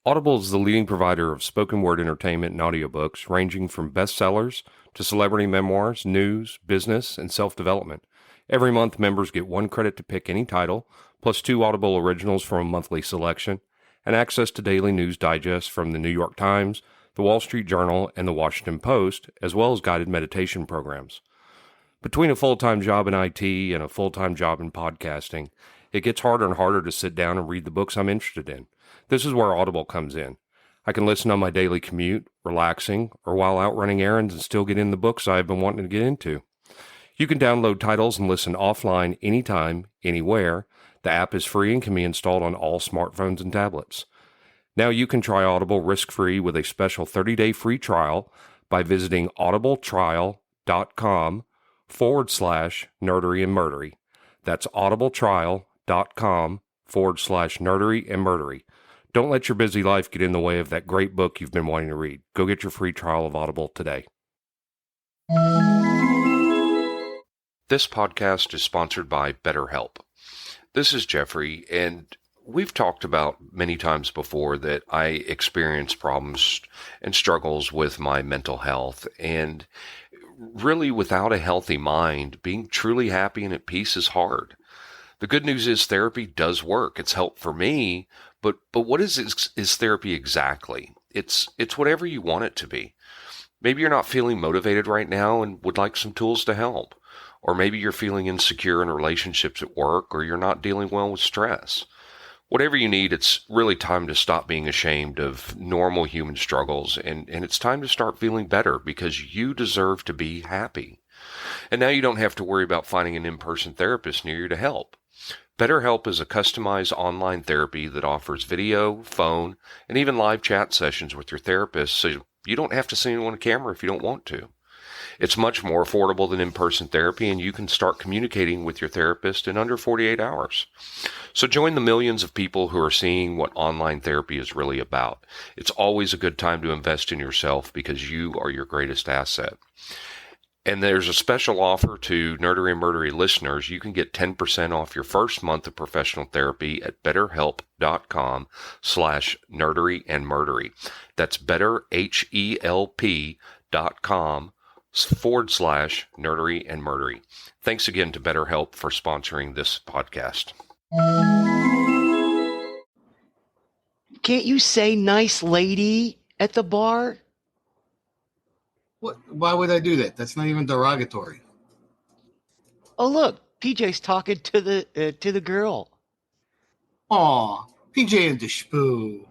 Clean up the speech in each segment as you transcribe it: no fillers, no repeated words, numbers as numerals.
Audible is the leading provider of spoken word entertainment and audiobooks, ranging from bestsellers to celebrity memoirs, news, business, and self-development. Every month, members get 1 credit to pick any title, plus 2 Audible originals from a monthly selection, and access to daily news digests from the New York Times, the Wall Street Journal, and the Washington Post, as well as guided meditation programs. Between a full-time job in IT and a full-time job in podcasting, it gets harder and harder to sit down and read the books I'm interested in. This is where Audible comes in. I can listen on my daily commute, relaxing, or while out running errands and still get in the books I've been wanting to get into. You can download titles and listen offline anytime, anywhere. The app is free and can be installed on all smartphones and tablets. Now you can try Audible risk-free with a special 30-day free trial by visiting audibletrial.com/Nerdery and Murdery. That's audibletrial.com/Nerdery and Murdery. Don't let your busy life get in the way of that great book you've been wanting to read. Go get your free trial of Audible today. This podcast is sponsored by BetterHelp. This is Geoffrey, and we've talked about many times before that I experience problems and struggles with my mental health, and really without a healthy mind, being truly happy and at peace is hard. The good news is therapy does work. It's helped for me, but what is therapy exactly? It's whatever you want it to be. Maybe you're not feeling motivated right now and would like some tools to help. Or maybe you're feeling insecure in relationships at work, or you're not dealing well with stress. Whatever you need, it's really time to stop being ashamed of normal human struggles, and it's time to start feeling better because you deserve to be happy. And now you don't have to worry about finding an in-person therapist near you to help. BetterHelp is a customized online therapy that offers video, phone, and even live chat sessions with your therapist, so you don't have to see anyone on camera if you don't want to. It's much more affordable than in-person therapy, and you can start communicating with your therapist in under 48 hours. So join the millions of people who are seeing what online therapy is really about. It's always a good time to invest in yourself because you are your greatest asset. And there's a special offer to Nerdery and Murdery listeners. You can get 10% off your first month of professional therapy at betterhelp.com/Nerdery and Murdery. That's betterhelp.com/Nerdery and Murdery. Thanks again to BetterHelp for sponsoring this podcast. Can't you say nice lady at the bar? What? Why would I do that? That's not even derogatory. Oh, look, PJ's talking to the girl. Aw, PJ and the Spoo.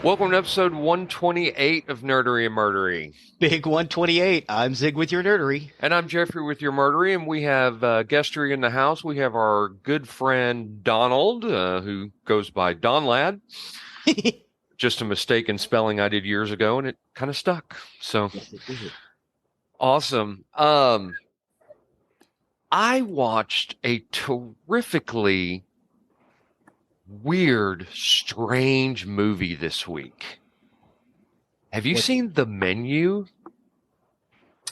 Welcome to episode 128 of Nerdery and Murdery. Big 128. I'm Zig with your nerdery. And I'm Geoffrey with your Murdery, and we have Guestery in the house. We have our good friend Donald, who goes by Don Lad. Just a mistake in spelling I did years ago, and it kind of stuck. So, awesome. I watched a terrifically weird, strange movie this week. Have you seen The Menu?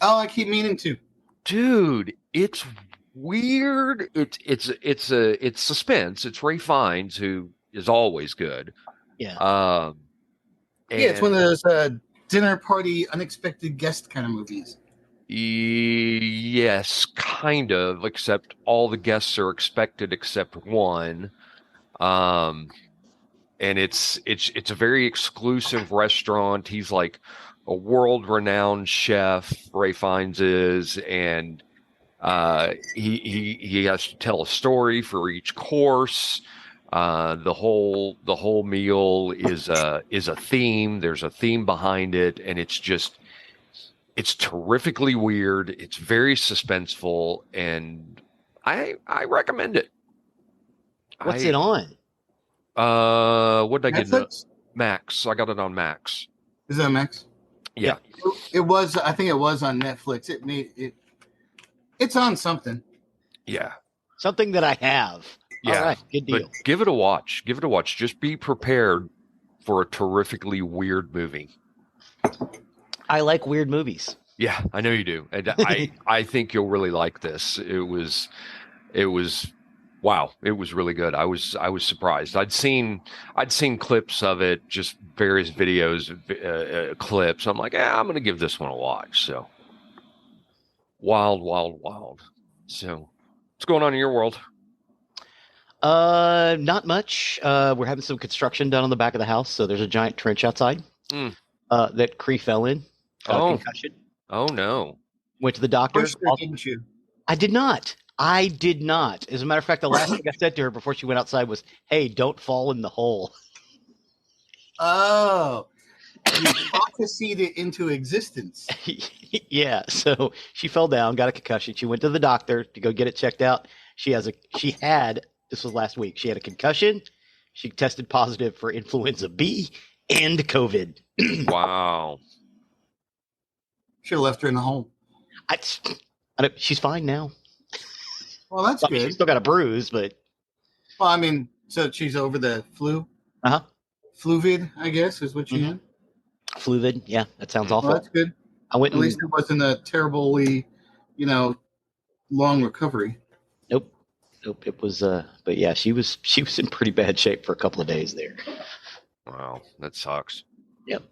Oh, I keep meaning to. Dude, it's weird. It's suspense. It's Ray Fiennes, who is always good. Yeah. Yeah, it's one of those dinner party, unexpected guest kind of movies. Yes, kind of, except all the guests are expected except one. And it's a very exclusive restaurant. He's like a world-renowned chef, Ray Fiennes is, and he has to tell a story for each course. The whole meal is a theme. There's a theme behind it, and it's terrifically weird. It's very suspenseful, and I recommend it. What's it on? What did I get? Netflix? Max. I got it on Max. Is that Max? Yeah. It was. I think it was on Netflix. It made it. It's on something. Yeah. Something that I have. Yeah. All right, good deal. But give it a watch. Give it a watch. Just be prepared for a terrifically weird movie. I like weird movies. Yeah, I know you do. And I think you'll really like this. It was wow, it was really good. I was surprised. I'd seen clips of it, just various videos, clips. I'm like, I'm going to give this one a watch. So wild, wild, wild. So what's going on in your world? Not much. We're having some construction done on the back of the house, so there's a giant trench outside that Cree fell in. Got a concussion. Oh no! Went to the doctor. Didn't you? I did not. As a matter of fact, the last thing I said to her before she went outside was, "Hey, don't fall in the hole." Oh, you prophesied it into existence. Yeah. So she fell down, got a concussion. She went to the doctor to go get it checked out. This was last week. She had a concussion. She tested positive for influenza B and COVID. Wow. Should have left her in the home. She's fine now. Well, that's good. She's still got a bruise, but. Well, I mean, so she's over the flu? Uh-huh. Fluvid, I guess, is what you mean? Fluvid, yeah. That sounds awful. Well, that's good. At least it wasn't a terribly, long recovery. Nope. It was, but yeah, she was in pretty bad shape for a couple of days there. Wow, that sucks. Yep.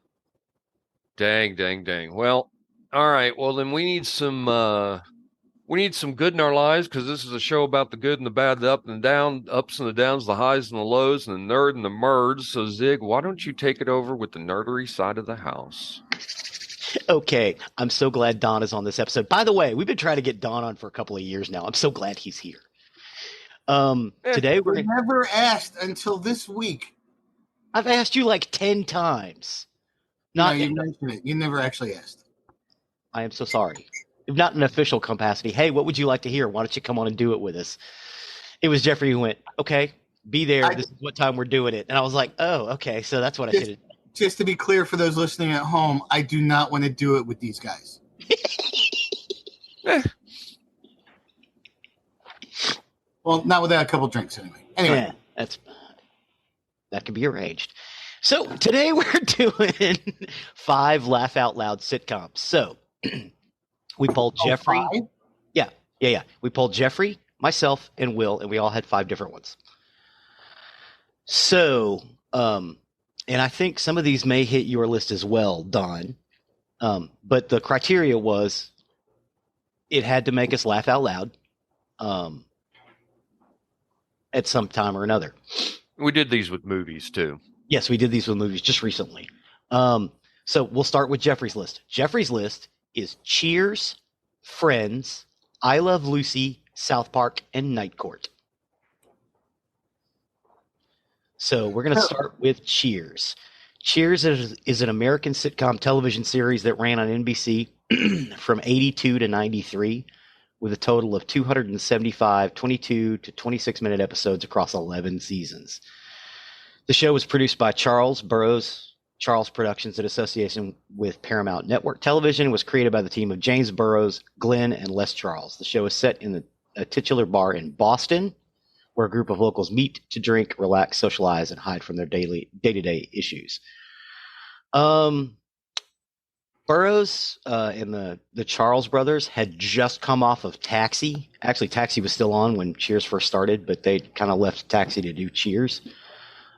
Dang. Well, all right. Well, then we need some good in our lives, because this is a show about the good and the bad, the ups and the downs, the highs and the lows, and the nerd and the merds. So Zig, why don't you take it over with the nerdery side of the house? Okay. I'm so glad Don is on this episode. By the way, we've been trying to get Don on for a couple of years now. I'm so glad he's here. Today we never asked until this week. I've asked you like 10 times. No, you mentioned it. You never actually asked. I am so sorry. If not in an official capacity, hey, what would you like to hear? Why don't you come on and do it with us? It was Geoffrey who went, okay, be there. This is what time we're doing it. And I was like, oh, okay, so that's what I should have. Just to be clear for those listening at home, I do not want to do it with these guys. Well, not without a couple drinks anyway. Anyway. Yeah, that can be arranged. So today we're doing 5 laugh out loud sitcoms. So we polled Geoffrey. 5? Yeah. We polled Geoffrey, myself, and Will, and we all had 5 different ones. So, and I think some of these may hit your list as well, Don. But the criteria was it had to make us laugh out loud at some time or another. We did these with movies too. Yes, we did these with movies just recently. So we'll start with Geoffrey's list. Geoffrey's list is Cheers, Friends, I Love Lucy, South Park, and Night Court. So we're going to start with Cheers. Cheers is an American sitcom television series that ran on NBC from 82 to 93 with a total of 275 22 to 26-minute episodes across 11 seasons. The show was produced by Charles Burrows, Charles Productions in association with Paramount Network Television, and was created by the team of James Burrows, Glenn, and Les Charles. The show is set in a titular bar in Boston, where a group of locals meet to drink, relax, socialize, and hide from their day-to-day issues. Burrows and the Charles brothers had just come off of Taxi. Actually, Taxi was still on when Cheers first started, but they kind of left Taxi to do Cheers.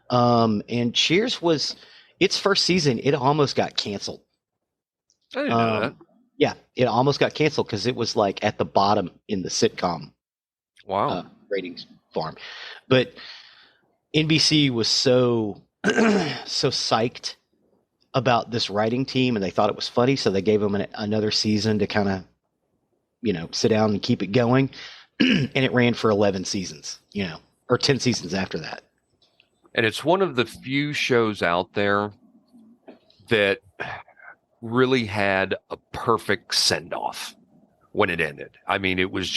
And Cheers was its first season. It almost got canceled. I didn't know that. Yeah, it almost got canceled because it was like at the bottom in the sitcom ratings farm. But NBC was so psyched about this writing team, and they thought it was funny, so they gave them another season to kind of, sit down and keep it going. And it ran for 11 seasons, or 10 seasons after that. And it's one of the few shows out there that really had a perfect send-off when it ended. I mean, it was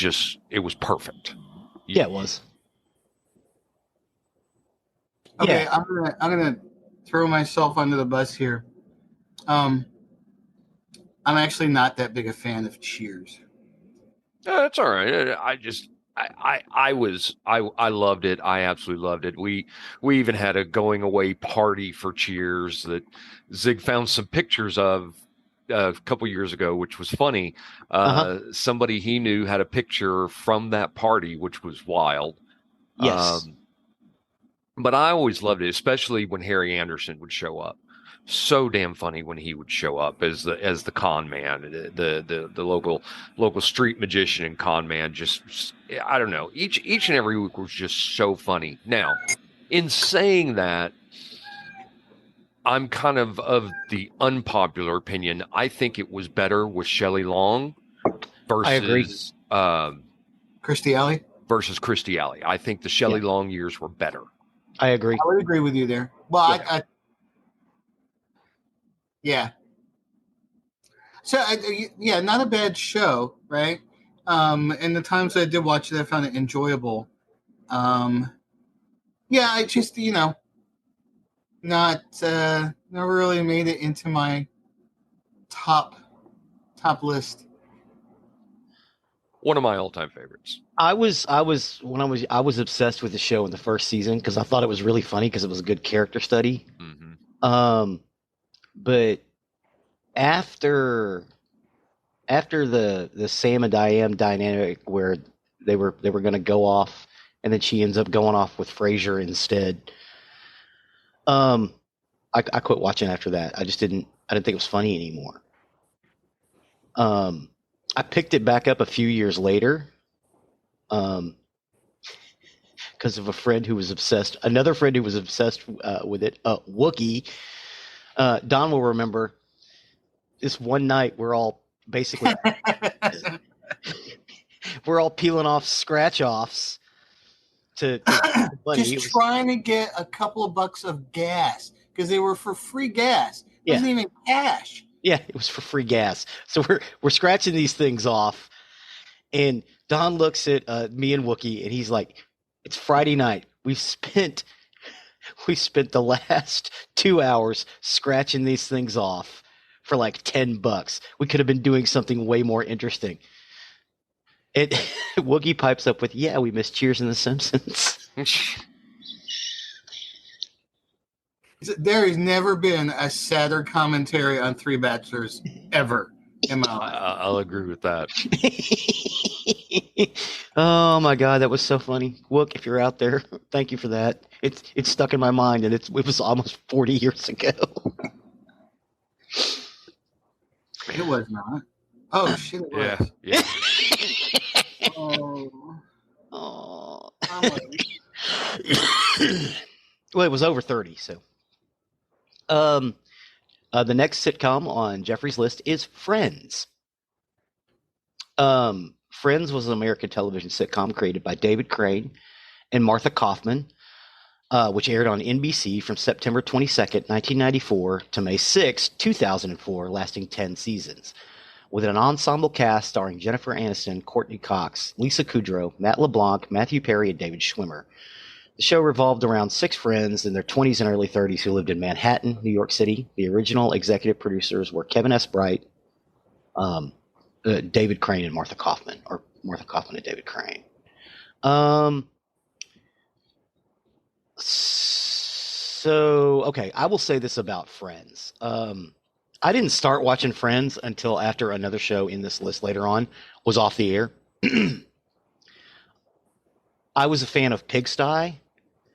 perfect. Yeah, it was. Okay, yeah. I'm gonna throw myself under the bus here. I'm actually not that big a fan of Cheers. That's all right. I loved it. I absolutely loved it. We even had a going away party for Cheers that Zig found some pictures of a couple years ago, which was funny. Somebody he knew had a picture from that party, which was wild. Yes. But I always loved it, especially when Harry Anderson would show up. So damn funny when he would show up as the con man, the local street magician and con man. Just I don't know. Each and every week was just so funny. Now, in saying that, I'm kind of the unpopular opinion. I think it was better with Shelley Long versus I agree. Kirstie Alley versus Kirstie Alley. I think the Shelley Long years were better. I agree. I would agree with you there. Well, yeah. So, not a bad show, right? And the times I did watch it, I found it enjoyable. I just, not never really made it into my top list. One of my all-time favorites. I was obsessed with the show in the first season because I thought it was really funny because it was a good character study. Mm-hmm. But after the Sam and Diane dynamic where they were going to go off, and then she ends up going off with Frasier instead. I quit watching after that. I didn't think it was funny anymore. I picked it back up a few years later. Because of a friend who was obsessed, another friend who was obsessed with it, Wookie. Don will remember this one night we're all basically we're all peeling off scratch offs to money. Just trying to get a couple of bucks of gas because they were for free gas. It wasn't even cash. Yeah, it was for free gas. So we're scratching these things off, and Don looks at me and Wookie, and he's like, "It's Friday night. We spent the last 2 hours scratching these things off for like $10. We could have been doing something way more interesting." And Wookie pipes up with, "Yeah, we missed Cheers and The Simpsons." There has never been a sadder commentary on Three Bachelors ever in my life. I'll agree with that. Oh my God, that was so funny. Wook, if you're out there, thank you for that. It's stuck in my mind, and it was almost 40 years ago. It was not. Oh shit! It was. Yeah. Oh. Well, it was over 30, so. The next sitcom on Geoffrey's list is Friends. Friends was an American television sitcom created by David Crane and Martha Kaufman, which aired on NBC from September 22nd, 1994 to May 6, 2004, lasting 10 seasons. With an ensemble cast starring Jennifer Aniston, Courtney Cox, Lisa Kudrow, Matt LeBlanc, Matthew Perry, and David Schwimmer. The show revolved around 6 friends in their 20s and early 30s who lived in Manhattan, New York City. The original executive producers were Kevin S. Bright, David Crane, and Martha Kaufman, or Martha Kaufman and David Crane. Okay, I will say this about Friends. I didn't start watching Friends until after another show in this list later on was off the air. I was a fan of Pigsty,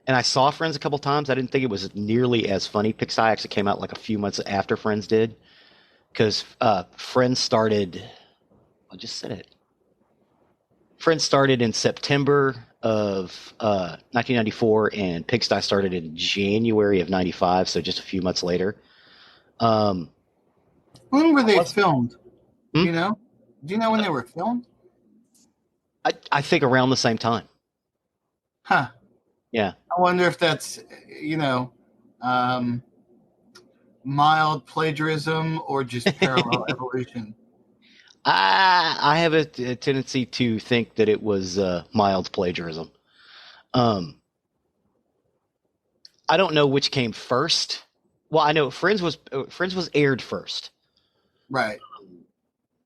and I saw Friends a couple times. I didn't think it was nearly as funny. Pigsty actually came out like a few months after Friends did, because Friends started. I just said it. Friends started in September of 1994, and Pigsty started in January of 95, so just a few months later. When were they filmed? Do you know? Do you know when they were filmed? I think around the same time. Huh. Yeah. I wonder if that's, mild plagiarism or just parallel evolution. I have a tendency to think that it was mild plagiarism. I don't know which came first. Well, I know Friends was aired first. Right.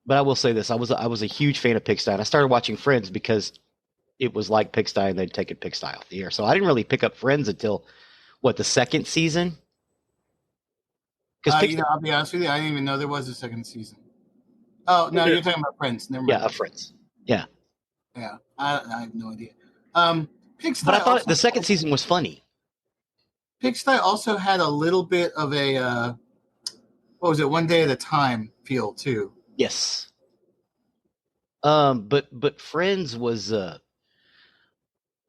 But I will say this: I was a huge fan of Pigsty, and I started watching Friends because it was like Pigsty, and they'd taken Pigsty off the air. So I didn't really pick up Friends until the second season. Because I'll be honest with you, I didn't even know there was a second season. Oh no, you're talking about Friends. Never mind. Yeah, Friends. Yeah, Yeah, I have no idea. Pigsty, but I thought the second season was funny. Pigsty also had a little bit of a what was it? One Day at a Time feel too. Yes. But Friends was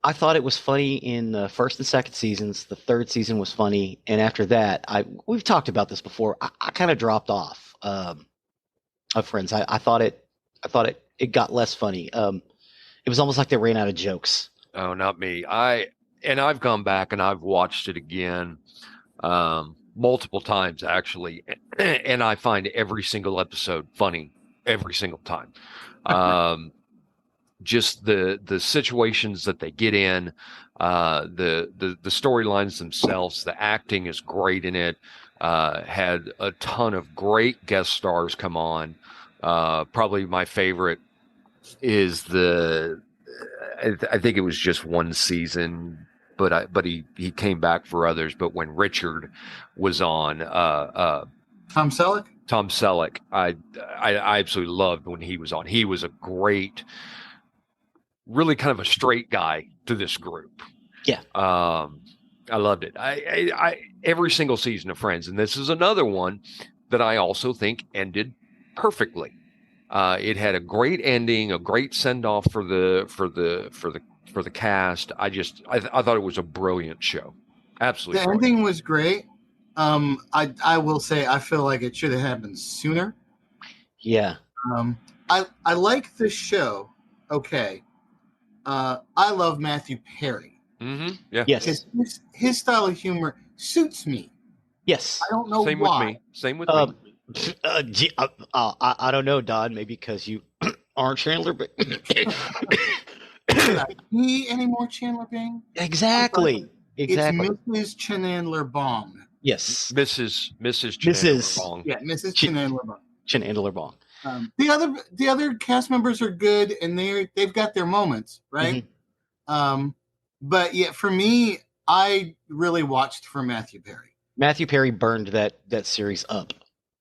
I thought it was funny in the first and second seasons. The third season was funny, and after that, we've talked about this before. I kind of dropped off of Friends. I thought it got less funny. It was almost like they ran out of jokes. Oh, not me. I've gone back and I've watched it again, multiple times actually, and I find every single episode funny every single time. Just the situations that they get in, the storylines themselves, the acting is great in it. Had a ton of great guest stars come on. Probably my favorite is I think it was just one season, but he came back for others. But when Richard was on, Tom Selleck, I absolutely loved when he was on. He was a great, really kind of a straight guy to this group. Yeah. I loved it. I every single season of Friends, and this is another one that I also think ended perfectly. It had a great ending, a great send off for the cast. I thought it was a brilliant show. Absolutely. The ending was great. I will say I feel like it should have happened sooner. Yeah. I like the show. Okay. I love Matthew Perry. Mm-hmm. Yeah. Yes. His style of humor suits me. Yes. I don't know Same why. Same with me. I don't know, Don. Maybe because you aren't Chandler, but Should I be any more Chandler Bing? exactly. It's Mrs. Chandler Bong. Yes. Mrs. Mrs. Bong. Yeah, Mrs. Chandler Bong. Chandler Bong. The other cast members are good, and they've got their moments, right? Mm-hmm. But yeah, for me, I really watched for Matthew Perry. Matthew Perry burned that series up.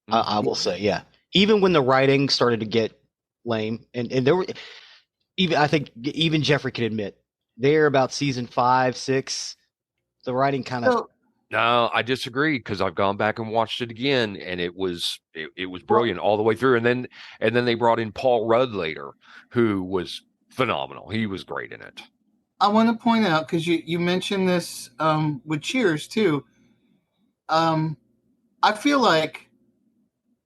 I will say, yeah. Even when the writing started to get lame, and there were I think even Geoffrey could admit there about season 5, 6, the writing kind of. No, I disagree because I've gone back and watched it again, and it was brilliant all the way through. And then they brought in Paul Rudd later, who was phenomenal. He was great in it. I want to point out, because you mentioned this with Cheers too. I feel like,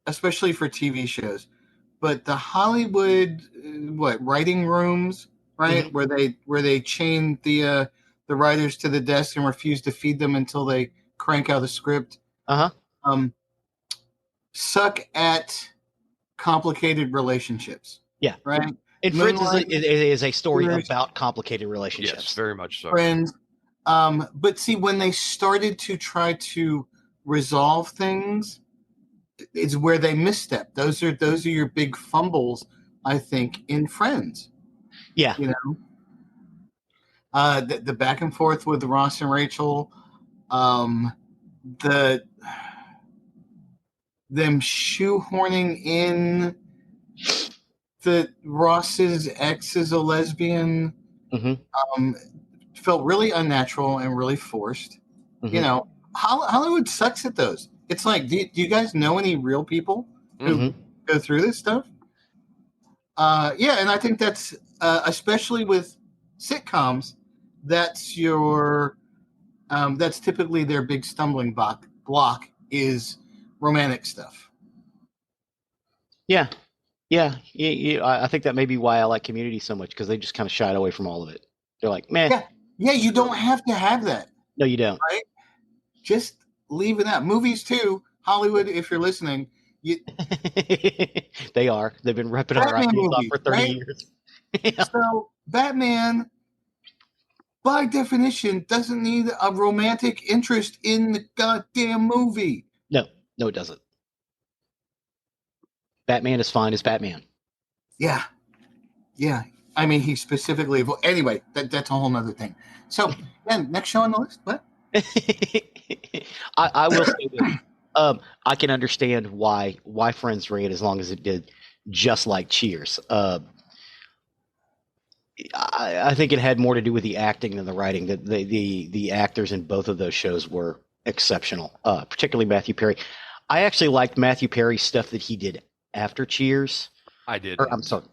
especially for TV shows, but the Hollywood writing rooms, right, Mm-hmm. where they chain the writers to the desk and refuse to feed them until they crank out a script. Suck at complicated relationships. Yeah. Right. And Friends is a story about complicated relationships. Yes, very much so. Friends. But see, when they started to try to resolve things, is where they misstep. Those are your big fumbles, I think, in Friends. Yeah. You know, the back and forth with Ross and Rachel, them shoehorning in that Ross's ex is a lesbian, felt really unnatural and really forced. Mm-hmm. You know, Hollywood sucks at those. It's like, do you guys know any real people who go through this stuff? Yeah, and I think that's especially with sitcoms. That's that's typically their big stumbling block is romantic stuff. Yeah. I think that may be why I like Community so much, because they just kind of shied away from all of it. They're like, man. Yeah, you don't have to have that. No, you don't. Right? Just leave it out. Movies too. Hollywood, if you're listening, they are. They've been ripping our ideas off for 30 years. Yeah. So Batman, by definition, doesn't need a romantic interest in the goddamn movie. No, it doesn't. Batman is fine as Batman. Yeah. Yeah. I mean, he specifically. Anyway, that's a whole nother thing. So, next show on the list. What? I will say this. I can understand why Friends ran as long as it did, just like Cheers. I think it had more to do with the acting than the writing. That the actors in both of those shows were exceptional, particularly Matthew Perry. I actually liked Matthew Perry's stuff that he did after Cheers. I did. I'm sorry.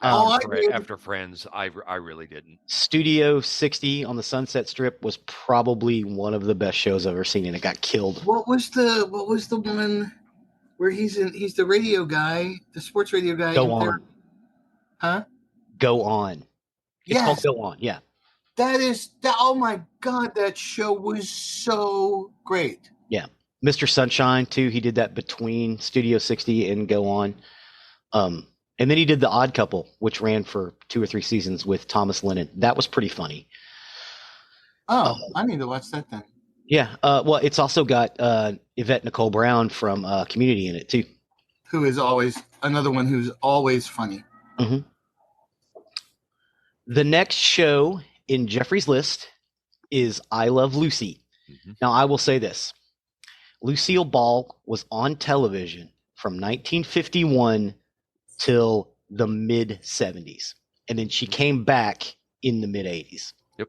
After Friends, I really didn't. Studio 60 on the Sunset Strip was probably one of the best shows I've ever seen, and it got killed. What was the one where he's the radio guy, the sports radio guy? Go on. Huh? Go On. It's called Go On, yeah. Oh my God, that show was so great. Yeah. Mr. Sunshine, too. He did that between Studio 60 and Go On. And then he did The Odd Couple, which ran for 2 or 3 seasons with Thomas Lennon. That was pretty funny. Oh, I need to watch that then. Yeah. Well, it's also got Yvette Nicole Brown from Community in it, too. Who is another one who's always funny. Mm-hmm. The next show in Geoffrey's list is I Love Lucy. Mm-hmm. Now, I will say this. Lucille Ball was on television from 1951 till the mid-70s. And then she came back in the mid-80s. Yep.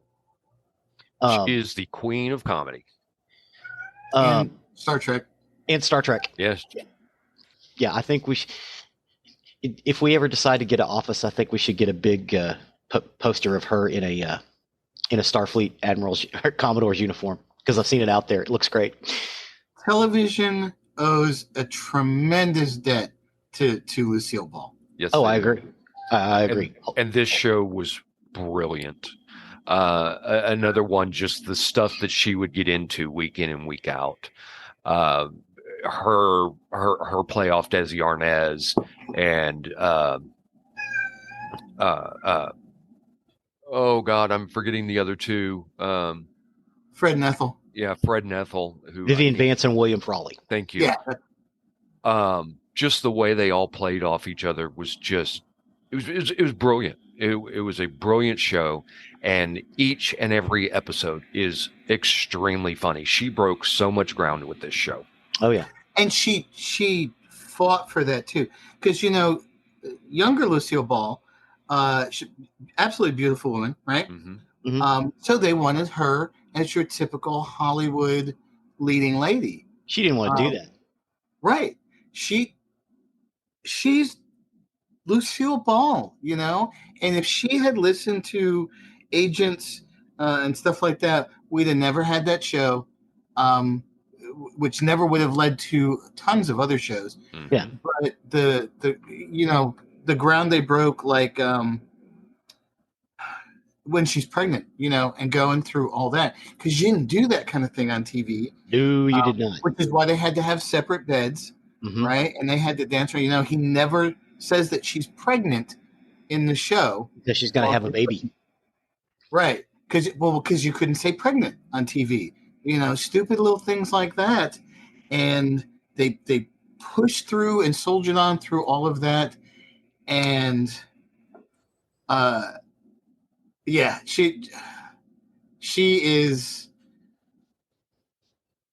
She is the queen of comedy. And Star Trek. And Star Trek. Yes. Yeah, I think we should. If we ever decide to get an office, I think we should get a big poster of her in a Starfleet Admiral's Commodore's uniform, because I've seen it out there. It looks great. Television owes a tremendous debt to Lucille Ball. Yes. Oh, I agree. I agree. And this show was brilliant. Another one, just the stuff that she would get into week in and week out. Her playoff Desi Arnaz and oh God, I'm forgetting the other two. Fred and Ethel. Yeah, Fred and Ethel. Vivian Vance and William Frawley. Thank you. Yeah. Just the way they all played off each other was just it was brilliant. It was a brilliant show, and each and every episode is extremely funny. She broke so much ground with this show. Oh yeah, and she fought for that too, because younger Lucille Ball, absolutely beautiful woman, right? Mm-hmm. Mm-hmm. So they wanted her as your typical Hollywood leading lady. She didn't want to do that, right? She's Lucille Ball, and if she had listened to agents and stuff like that, we'd have never had that show, which never would have led to tons of other shows. Yeah. But the ground they broke, like when she's pregnant, and going through all that, because you didn't do that kind of thing on TV. No, you did not. Which is why they had to have separate beds, mm-hmm. right? And they had to dance. He never says that she's pregnant in the show. That she's going to have a baby. Right. Because you couldn't say pregnant on TV. Stupid little things like that. And they pushed through and soldiered on through all of that. And she is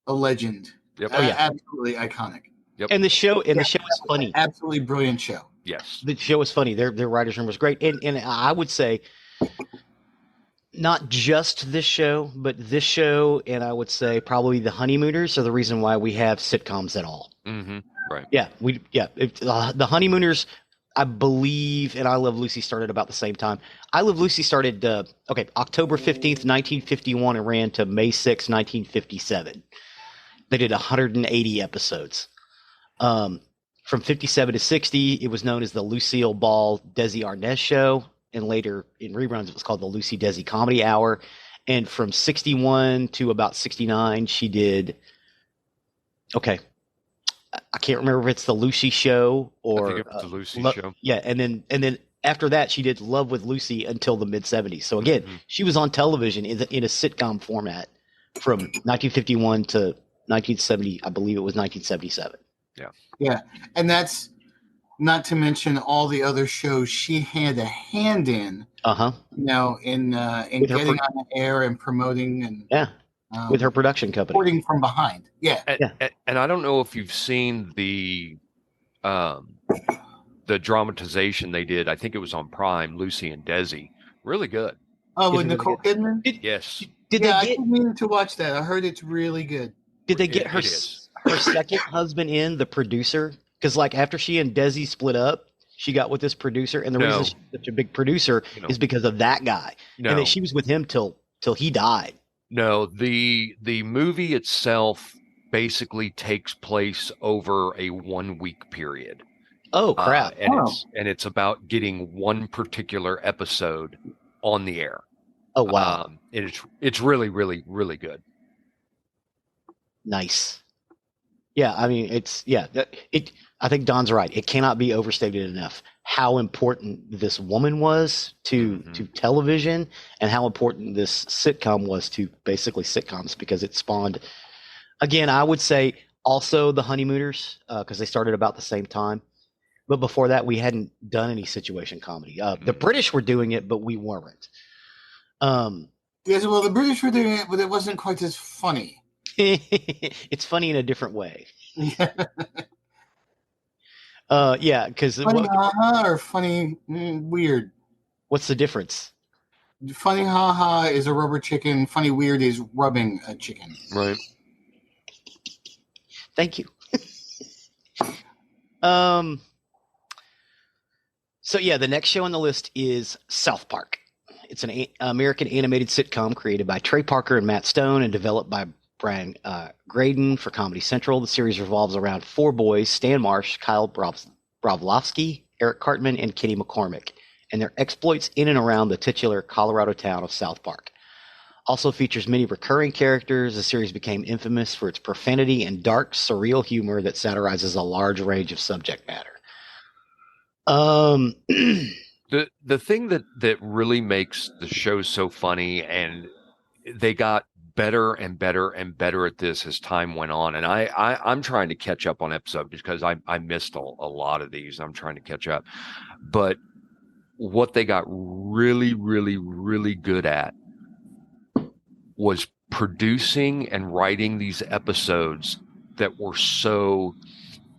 a legend. Yep. Absolutely iconic. Yep. And the show is funny. Absolutely brilliant show. Yes. The show was funny. Their writer's room was great. And I would say not just this show, but this show, and I would say probably The Honeymooners are the reason why we have sitcoms at all. Mm-hmm. Right. Yeah. The Honeymooners, I believe, and I Love Lucy started about the same time. I Love Lucy started, October 15th, 1951, and ran to May 6th, 1957. They did 180 episodes. From 57 to 60, it was known as the Lucille Ball Desi Arnaz Show, and later in reruns it was called the Lucy Desi Comedy Hour. And from 61 to about 69, she did. Okay, I can't remember if it's the Lucy Show or I think it was the Lucy Show. Yeah, and then after that, she did Love with Lucy until the mid 70s. So again, she was on television in a sitcom format from 1951 to 1970. I believe it was 1977. Yeah, and that's not to mention all the other shows she had a hand in. In getting on the air and promoting and with her production company, supporting from behind. And I don't know if you've seen the dramatization they did. I think it was on Prime. Lucy and Desi, really good. Oh, with Nicole Kidman. Yes. I keep meaning to watch that. I heard it's really good. Did they get her second husband in, the producer? Because like after she and Desi split up, she got with this producer, and the reason she's such a big producer is because of that guy, and that she was with him till he died. No, the movie itself basically takes place over a 1 week period. Oh crap! It's about getting one particular episode on the air. Oh wow! And it's really, really, really good. Nice. Yeah, I mean I think Don's right. It cannot be overstated enough how important this woman was to television, and how important this sitcom was to basically sitcoms, because it spawned, again, I would say also the Honeymooners, because they started about the same time. But before that, we hadn't done any situation comedy. The British were doing it, but we weren't. Yes, well, the British were doing it, but it wasn't quite as funny. It's funny in a different way. Because funny or funny weird. What's the difference? Funny haha is a rubber chicken. Funny weird is rubbing a chicken. Right. Thank you. So yeah, the next show on the list is South Park. It's an American animated sitcom created by Trey Parker and Matt Stone and developed by Brian Graydon for Comedy Central. The series revolves around four boys: Stan Marsh, Kyle Bravlovsky, Eric Cartman, and Kenny McCormick, and their exploits in and around the titular Colorado town of South Park. Also features many recurring characters. The series became infamous for its profanity and dark, surreal humor that satirizes a large range of subject matter. The thing that really makes the show so funny, and they got better and better and better at this as time went on, and I'm trying to catch up on episodes because I missed a lot of these. I'm trying to catch up, but what they got really, really, really good at was producing and writing these episodes that were so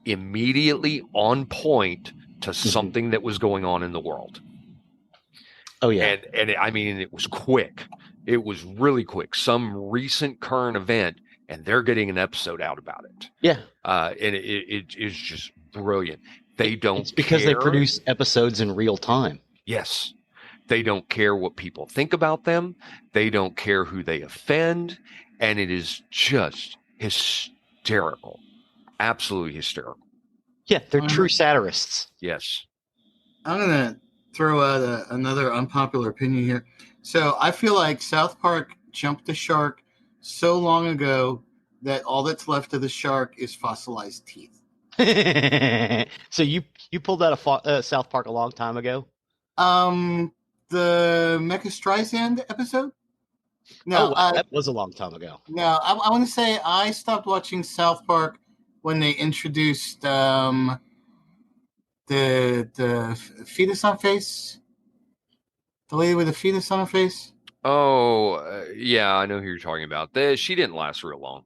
immediately on point to something that was going on in the world. Oh yeah. And I mean, it was quick. It was really quick. Some recent current event, and they're getting an episode out about it. Yeah. And it is just brilliant. It's because they produce episodes in real time. Yes. They don't care what people think about them. They don't care who they offend. And it is just hysterical. Absolutely hysterical. Yeah, they're true satirists. Yes. I'm going to throw out another unpopular opinion here. So I feel like South Park jumped the shark so long ago that all that's left of the shark is fossilized teeth. So you pulled out South Park a long time ago? The Mecha Streisand episode? No, that was a long time ago. No, I want to say I stopped watching South Park when they introduced the fetus on face. The lady with the fetus on her face. Oh, yeah, I know who you're talking about. She didn't last real long.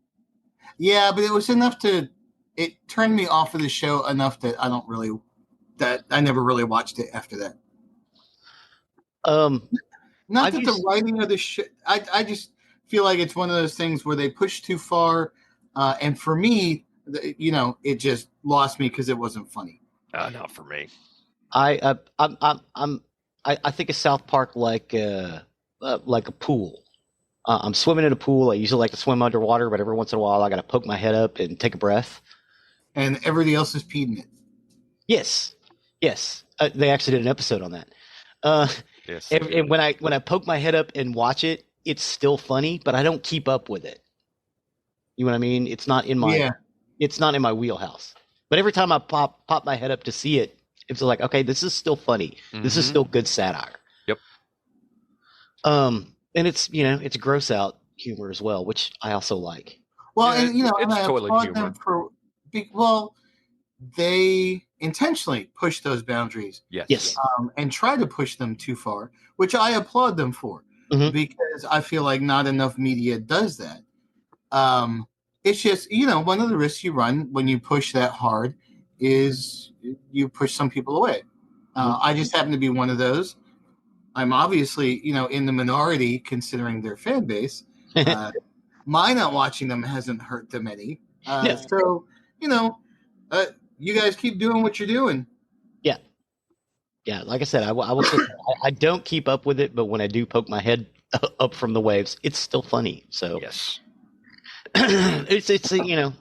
Yeah, but it was enough it turned me off of the show enough that I never really watched it after that. Not that the writing of the show, I just feel like it's one of those things where they push too far, and for me, it just lost me because it wasn't funny. Not for me. I think of South Park like a pool. I'm swimming in a pool. I usually like to swim underwater, but every once in a while I got to poke my head up and take a breath. And everybody else is peed in it. Yes. They actually did an episode on that. Yes. And when I poke my head up and watch it, it's still funny, but I don't keep up with it. You know what I mean? It's not in my wheelhouse. But every time I pop my head up to see it, it's like, okay, this is still funny. Mm-hmm. This is still good satire. Yep. And it's gross out humor as well, which I also like. Well, it's and I toilet applaud humor. them they intentionally push those boundaries Yes. and try to push them too far, which I applaud them for, because I feel like not enough media does that. It's just, one of the risks you run when you push that hard is you push some people away. I just happen to be one of those. I'm obviously, in the minority considering their fan base. My not watching them hasn't hurt them any. So, you guys keep doing what you're doing. Yeah. Like I said, I will say I don't keep up with it, but when I do poke my head up from the waves, it's still funny. So Yes. it's the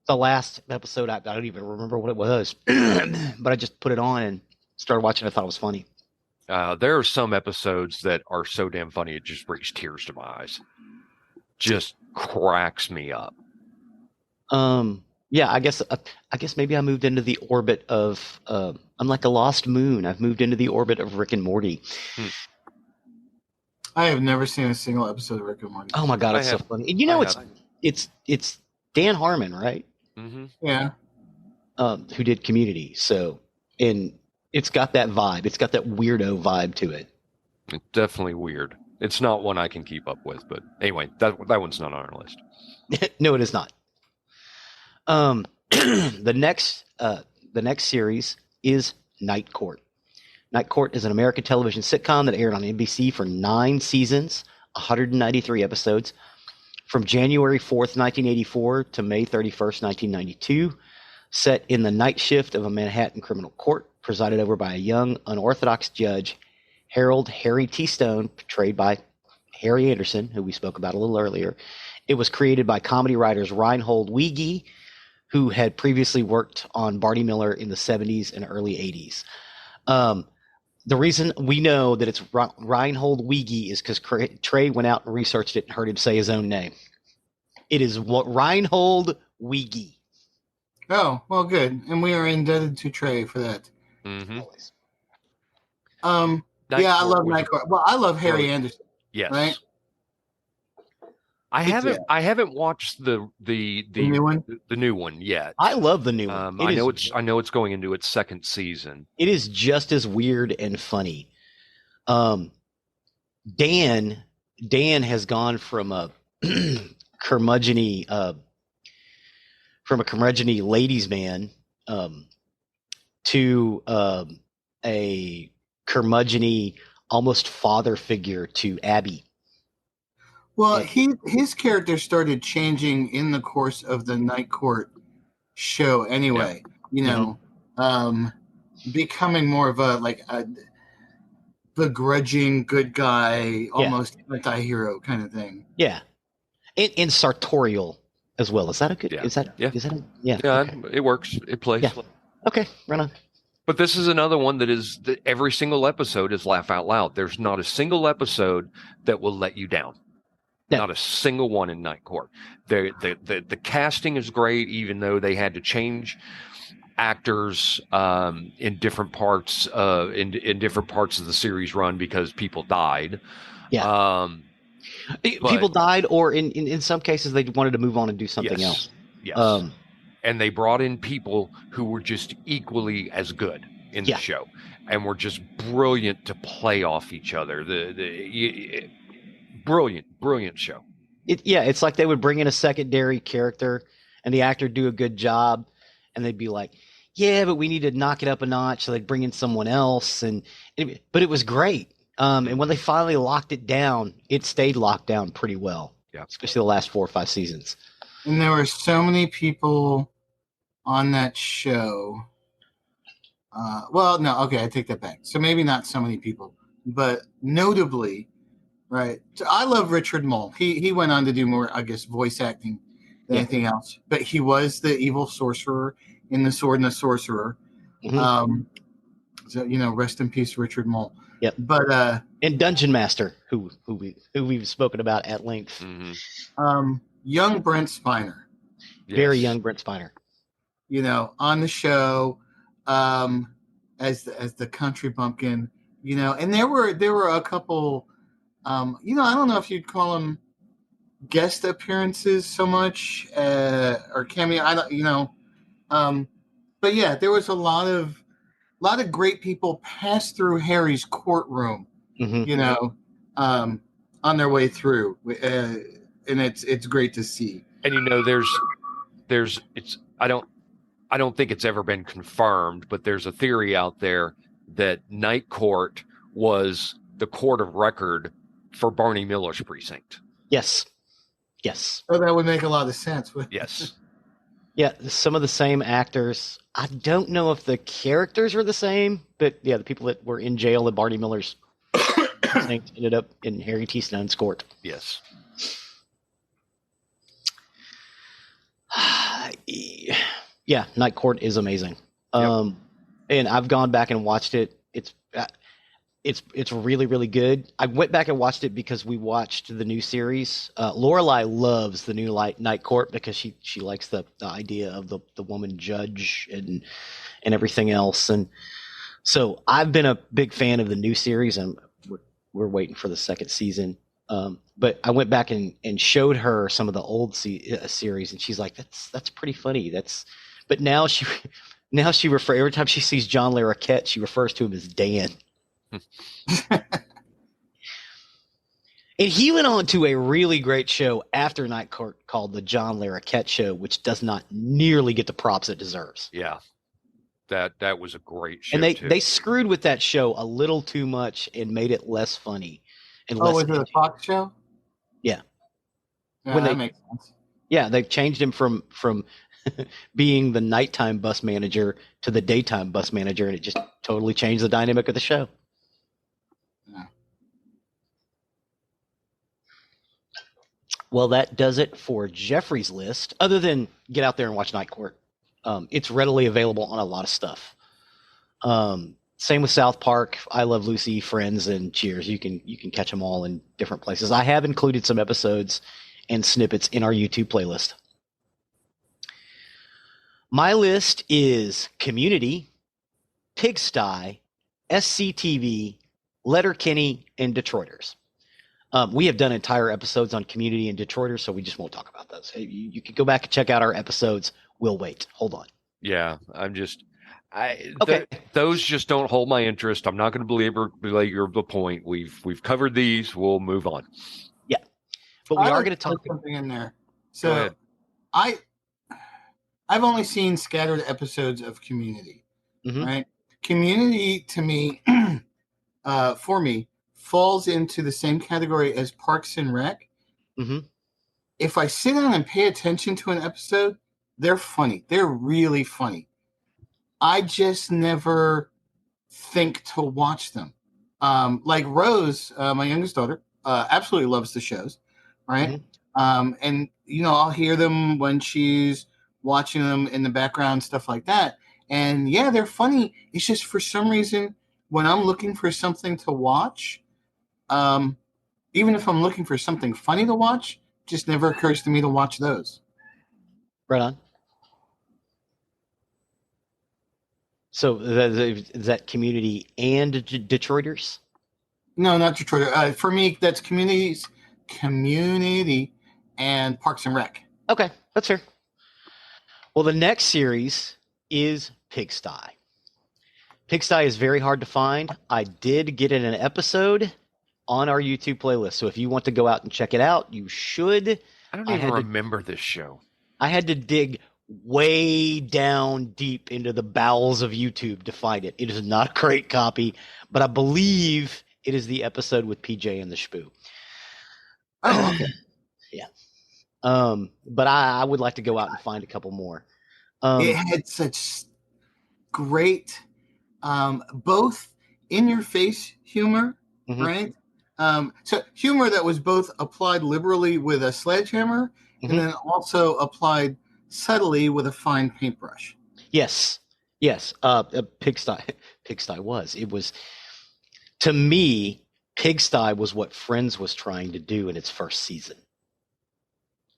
last episode, I don't even remember what it was, but I just put it on and started watching. I thought it was funny. There are some episodes that are so damn funny it just brings tears to my eyes. Just cracks me up. Yeah, I guess maybe I moved into the orbit of I'm like a lost moon. I've moved into the orbit of Rick and Morty. I have never seen a single episode of Rick and Morty. Oh my god, it's so funny. And it's Dan Harmon, right? Mm-hmm. Yeah. Who did Community. So, and it's got that vibe. It's got that weirdo vibe to it. It's definitely weird. It's not one I can keep up with, but anyway, that one's not on our list. No, it is not. The next series is Night Court. Night Court is an American television sitcom that aired on NBC for 9 seasons, 193 episodes, from January 4th, 1984 to May 31st, 1992, set in the night shift of a Manhattan criminal court, presided over by a young, unorthodox judge, Harold Harry T. Stone, portrayed by Harry Anderson, who we spoke about a little earlier. It was created by comedy writers Reinhold Weege, who had previously worked on Barney Miller in the 70s and early 80s. The reason we know that it's Reinhold Weege is because Trey went out and researched it and heard him say his own name. It is Reinhold Weege. Oh, well, good. And we are indebted to Trey for that. Mm-hmm. Yeah, I love Night Court. Well, I love Harry Anderson. Yes. Right? I haven't watched the new one? The new one yet. I love the new one. I know it's going into its second season. It is just as weird and funny. Dan has gone from a curmudgeon-y ladies man to a curmudgeon-y almost father figure to Abby. Well, his character started changing in the course of the Night Court show anyway. Yeah. Becoming more of a begrudging good guy, almost anti-hero kind of thing. Yeah. And sartorial as well. Is that a good? Yeah. Is that? Yeah. Okay. It works. It plays. Yeah. Okay, run on. But this is another one that every single episode is laugh out loud. There's not a single episode that will let you down. No. Not a single one in Night Court. The casting is great, even though they had to change actors in different parts in different parts of the series run because people died. Yeah. People died, or in some cases they wanted to move on and do something else. Yes. And they brought in people who were just equally as good in the show, and were just brilliant to play off each other. Brilliant show. It's like they would bring in a secondary character, and the actor do a good job, and they'd be like, "Yeah, but we need to knock it up a notch." So they'd bring in someone else, but it was great. And when they finally locked it down, it stayed locked down pretty well. Yeah, especially the last 4 or 5 seasons. And there were so many people on that show. Well, no, okay, I take that back. So maybe not so many people, but notably. Right. So I love Richard Mole. He went on to do more, I guess, voice acting than anything else. But he was the evil sorcerer in The Sword and the Sorcerer. Mm-hmm. So rest in peace, Richard Mole. Yep. But and Dungeon Master, who we've spoken about at length. Mm-hmm. Young Brent Spiner. Yes. Very young Brent Spiner. On the show, as the country bumpkin. And there were a couple. I don't know if you'd call them guest appearances so much or cameo. I don't, but yeah, there was a lot of great people pass through Harry's courtroom, Mm-hmm. you know, on their way through, and it's great to see. And I don't think it's ever been confirmed, but there's a theory out there that Night Court was the court of record for Barney Miller's precinct. Yes. So that would make a lot of sense. Yes. Yeah, some of the same actors. I don't know if the characters are the same, but yeah, the people that were in jail at Barney Miller's precinct ended up in Harry T. Stone's court. Yes. Yeah, Night Court is amazing. Yep. And I've gone back and watched it. It's really, really good. I went back and watched it because we watched the new series. Lorelai loves the new Night Court because she likes the idea of the woman judge and everything else. And so I've been a big fan of the new series, and we're waiting for the second season. But I went back and showed her some of the old series, and she's like, "That's pretty funny." But now she every time she sees John Larroquette, she refers to him as Dan. And he went on to a really great show after Night Court called The John Larroquette Show, which does not nearly get the props it deserves. Yeah. That was a great show. And they too. screwed with that show a little too much and made it less funny. And less was it a Fox show? Yeah. Yeah, When that makes sense. Yeah, they changed him from being the nighttime bus manager to the daytime bus manager, and it just totally changed the dynamic of the show. Yeah. Well, that does it for Geoffrey's list, other than get out there and watch Night Court. It's readily available on a lot of stuff. Same with South Park, I Love Lucy, Friends, and Cheers. You can catch them all in different places. I have included some episodes and snippets in our YouTube playlist. My list is Community, Pigsty, SCTV, Letterkenny, and Detroiters. We have done entire episodes on Community and Detroiters, so we just won't talk about those. You can go back and check out our episodes. We'll wait. Hold on. Yeah, Okay. Those just don't hold my interest. I'm not going to belabor the point. We've covered these. We'll move on. Yeah, but we are going to talk something in there. So I've only seen scattered episodes of Community. Mm-hmm. Right? Community to me, for me, falls into the same category as Parks and Rec. Mm-hmm. If I sit down and pay attention to an episode, they're funny. They're really funny. I just never think to watch them. Like Rose, my youngest daughter, absolutely loves the shows, right? Mm-hmm. And, I'll hear them when she's watching them in the background, stuff like that. And, yeah, they're funny. It's just for some reason, when I'm looking for something to watch, even if I'm looking for something funny to watch, it just never occurs to me to watch those. Right on. So is that Community and Detroiters? No, not Detroiters. For me, that's Community and Parks and Rec. Okay, that's fair. Well, the next series is Pigsty. Pigsty is very hard to find. I did get in an episode on our YouTube playlist, so if you want to go out and check it out, you should. I don't even remember this show. I had to dig way down deep into the bowels of YouTube to find it. It is not a great copy, but I believe it is the episode with PJ and the Spoo. Oh, okay. Yeah. But I would like to go out and find a couple more. It had such great, both in-your-face humor, mm-hmm. right? So humor that was both applied liberally with a sledgehammer, mm-hmm. and then also applied subtly with a fine paintbrush. Yes. Pigsty was. It was, to me, Pigsty was what Friends was trying to do in its first season.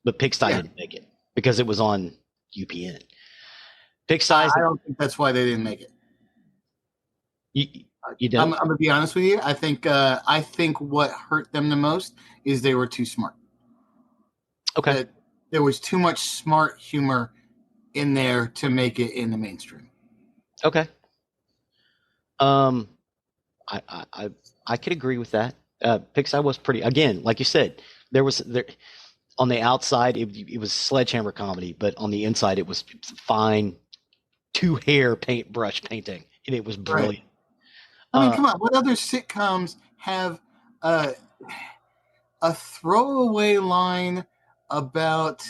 But Pigsty didn't make it because it was on UPN. I don't think that's why they didn't make it. You don't? I'm gonna be honest with you. I think what hurt them the most is they were too smart. Okay. There was too much smart humor in there to make it in the mainstream. Okay. I could agree with that. Pixar was pretty, again, like you said, there on the outside it was sledgehammer comedy, but on the inside it was fine two-hair paintbrush painting, and it was brilliant. Right. I mean, come on. What other sitcoms have a throwaway line about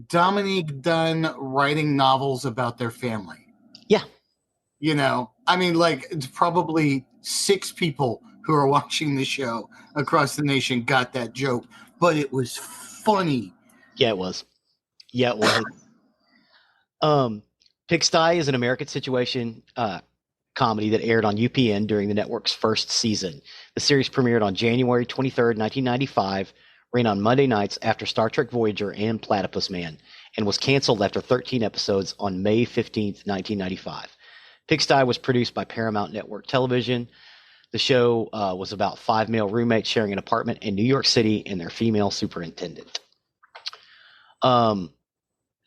Dominique Dunn writing novels about their family? Yeah. You know, I mean, like, it's probably 6 people who are watching the show across the nation got that joke, but it was funny. Yeah, it was. Pigsty is an American situation comedy that aired on UPN during the network's first season. The series premiered on January 23rd, 1995, ran on Monday nights after Star Trek Voyager and Platypus Man, and was canceled after 13 episodes on May 15th, 1995. Pigsty was produced by Paramount Network Television. The show was about 5 male roommates sharing an apartment in New York City and their female superintendent. And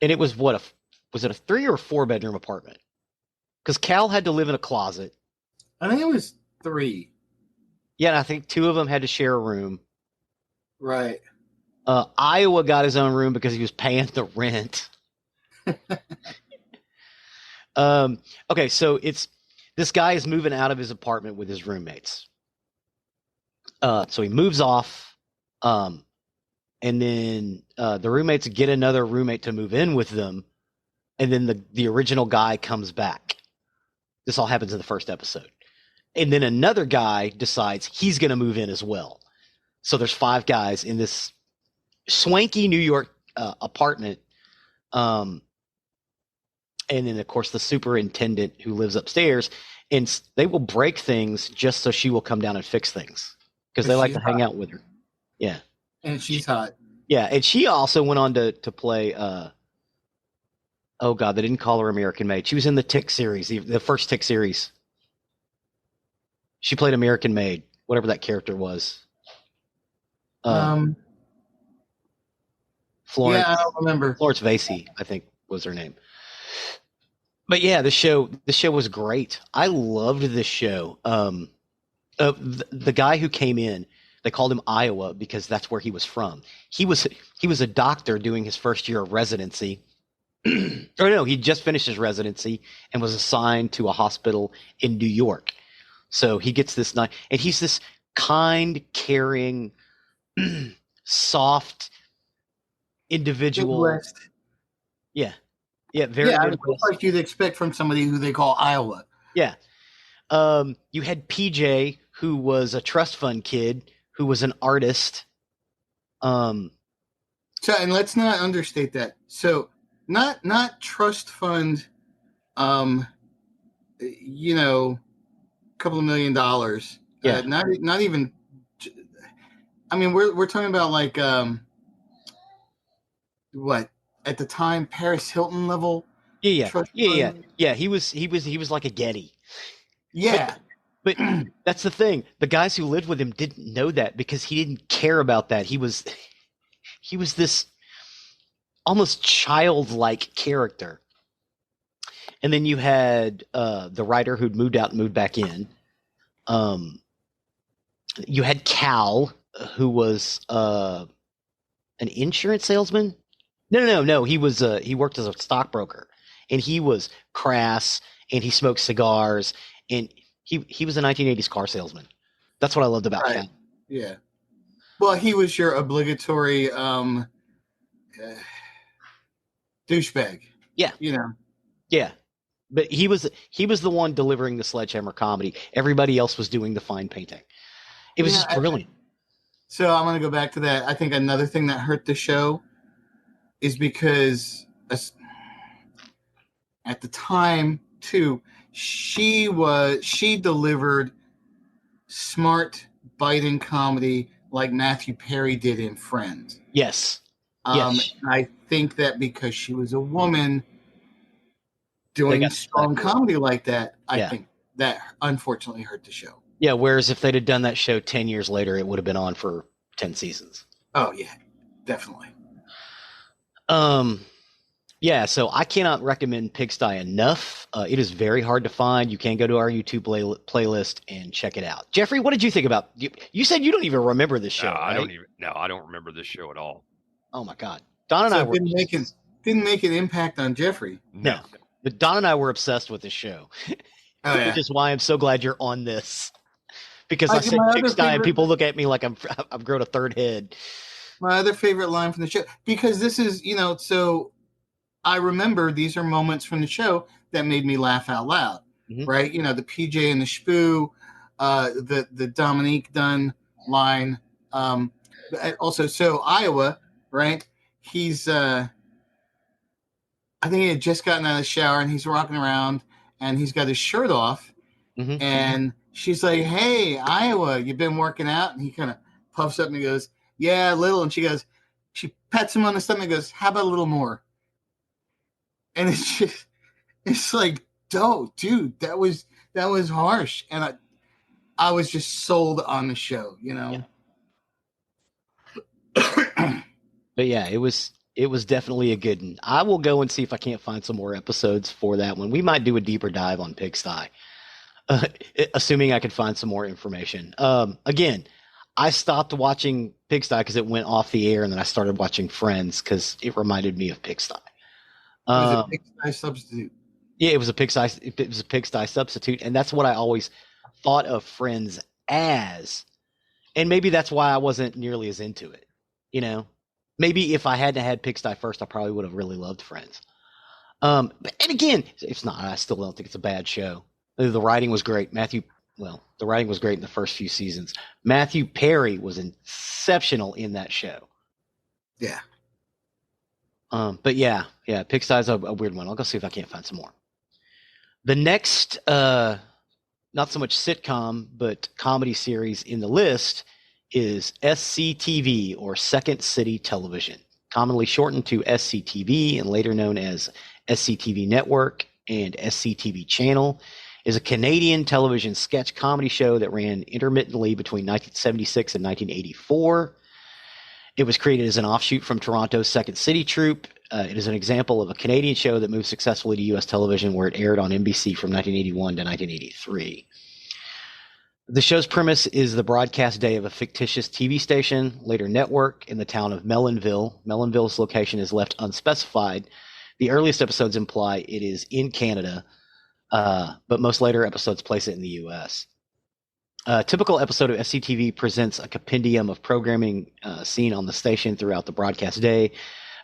it was was it a 3 or 4 bedroom apartment? Because Cal had to live in a closet. I think it was 3. Yeah, and I think 2 of them had to share a room. Right. Iowa got his own room because he was paying the rent. Okay, so this guy is moving out of his apartment with his roommates. So he moves off, and then the roommates get another roommate to move in with them, and then the original guy comes back. This all happens in the first episode. And then another guy decides he's going to move in as well. So there's 5 guys in this swanky New York apartment. And then, of course, the superintendent who lives upstairs. And they will break things just so she will come down and fix things. Because they like to hang out with her. Yeah. And she's hot. Yeah. And she also went on to play... oh, God, they didn't call her American Maid. She was in the Tick series, the first Tick series. She played American Maid, whatever that character was. Florence, yeah, I don't remember. Florence Vasey, I think, was her name. But yeah, the show was great. I loved this show. The guy who came in, they called him Iowa because that's where he was from. He was a doctor doing his first year of residency. Or no, he just finished his residency and was assigned to a hospital in New York. So he gets this night, and he's this kind, caring, soft individual. Midwest. Yeah. Yeah, very Midwest. Like you'd expect from somebody who they call Iowa. Yeah. You had PJ, who was a trust fund kid, who was an artist. So, and let's not understate that. So, not trust fund, you know, a couple of $1 million. Yeah. Not even. I mean, we're talking about like what at the time Paris Hilton level. Yeah. He was like a Getty. Yeah. But that's the thing. The guys who lived with him didn't know that because he didn't care about that. He was this almost childlike character. And then you had the writer who'd moved out and moved back in. You had Cal, who was an insurance salesman. No. He worked as a stockbroker, and he was crass, and he smoked cigars, and he was a 1980s car salesman. That's what I loved about Cal. Yeah. Well, he was your obligatory douchebag. Yeah. You know. Yeah. But he was the one delivering the sledgehammer comedy. Everybody else was doing the fine painting. It was just brilliant. So I'm going to go back to that. I think another thing that hurt the show is because at the time too, she delivered smart, biting comedy like Matthew Perry did in Friends. Yes. I think that because she was a woman doing strong comedy like that, I think that unfortunately hurt the show. Yeah, whereas if they'd have done that show 10 years later, it would have been on for 10 seasons. Oh, yeah, definitely. Yeah, so I cannot recommend Pigsty enough. It is very hard to find. You can go to our YouTube playlist and check it out. Jeffrey, what did you think about? You said you don't even remember this show, I right? I don't remember this show at all. Oh my God, Don and So I it were didn't make an impact on Jeffrey. no, but Don and I were obsessed with this show, Oh yeah. which is why I'm so glad you're on this. Because I said my other Pigsty, and favorite- people look at me like I've grown a third head. My other favorite line from the show, because this is, so I remember these are moments from the show that made me laugh out loud, Mhm. right? The PJ and the Spoo, the Dominique Dunn line. Also, so Iowa, right? He's, I think he had just gotten out of the shower and he's walking around and he's got his shirt off. Mhm. And she's like, "Hey, Iowa, you been working out?" And he kind of puffs up and he goes, "Yeah, a little." And she pets him on the stomach and goes, "How about a little more?" And it's like, dude, that was harsh. And I was just sold on the show, Yeah. But yeah, it was definitely a good one. I will go and see if I can't find some more episodes for that one. We might do a deeper dive on Pigsty, assuming I could find some more information. Again, I stopped watching Pigsty because it went off the air, and then I started watching Friends because it reminded me of Pigsty. It was a Pigsty substitute. Yeah, it was a Pigsty substitute, and that's what I always thought of Friends as. And maybe that's why I wasn't nearly as into it. Maybe if I hadn't had Pigsty first, I probably would have really loved Friends. And again, it's not. I still don't think it's a bad show. The writing was great. The writing was great in the first few seasons. Matthew Perry was exceptional in that show. Yeah. But yeah, Pigsty's a weird one. I'll go see if I can't find some more. The next, not so much sitcom, but comedy series in the list is SCTV, or Second City Television, commonly shortened to SCTV and later known as SCTV Network and SCTV Channel, is a Canadian television sketch comedy show that ran intermittently between 1976 and 1984. It was created as an offshoot from Toronto's Second City Troupe. It is an example of a Canadian show that moved successfully to U.S. television, where it aired on NBC from 1981 to 1983. The show's premise is the broadcast day of a fictitious TV station, later network, in the town of Melonville. Melonville's location is left unspecified. The earliest episodes imply it is in Canada, but most later episodes place it in the U.S. A typical episode of SCTV presents a compendium of programming seen on the station throughout the broadcast day.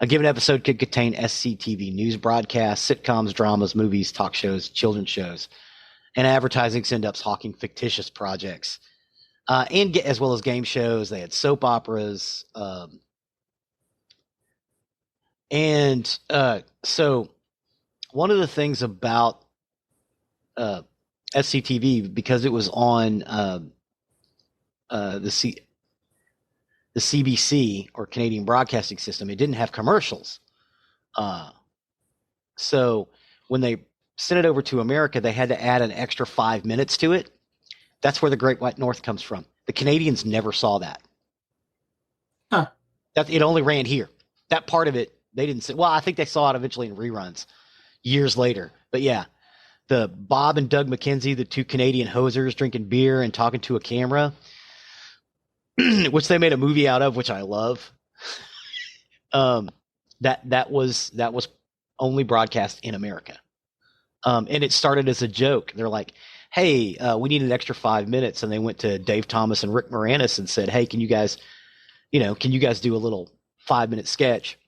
A given episode could contain SCTV news broadcasts, sitcoms, dramas, movies, talk shows, children's shows, and advertising send-ups hawking fictitious projects, and as well as game shows. They had soap operas, and so one of the things about SCTV, because it was on the CBC, or Canadian Broadcasting System, it didn't have commercials. So when they sent it over to America, they had to add an extra 5 minutes to it. That's where the Great White North comes from. The Canadians never saw that. Huh. That it only ran here. That part of it, they didn't see. Well, I think they saw it eventually in reruns years later. But yeah, the Bob and Doug McKenzie, the two Canadian hosers drinking beer and talking to a camera, which they made a movie out of, which I love. That was only broadcast in America. And it started as a joke. They're like, "Hey, we need an extra 5 minutes," and they went to Dave Thomas and Rick Moranis and said, "Hey, can you guys do a little 5-minute sketch,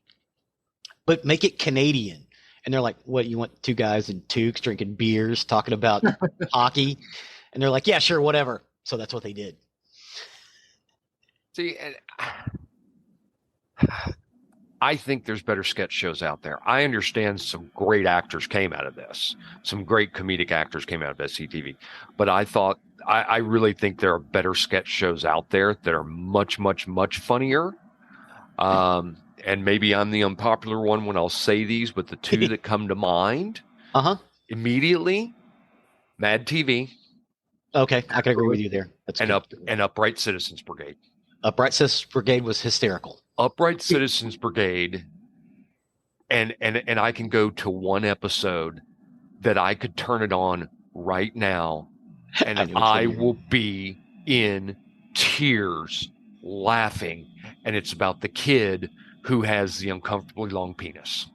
but make it Canadian?" And they're like, "What, you want two guys in toques drinking beers talking about hockey?" And they're like, "Yeah, sure, whatever." So that's what they did. See, I think there's better sketch shows out there. I understand some great actors came out of this. Some great comedic actors came out of SCTV. But I really think there are better sketch shows out there that are much, much, much funnier. And maybe I'm the unpopular one when I'll say these, but the two that come to mind immediately, Mad TV. Okay, I can agree with you there. That's and Upright Citizens Brigade. Upright Citizens Brigade was hysterical. Upright Citizens Brigade and I can go to one episode that I could turn it on right now, and I will be in tears laughing, and it's about the kid who has the uncomfortably long penis.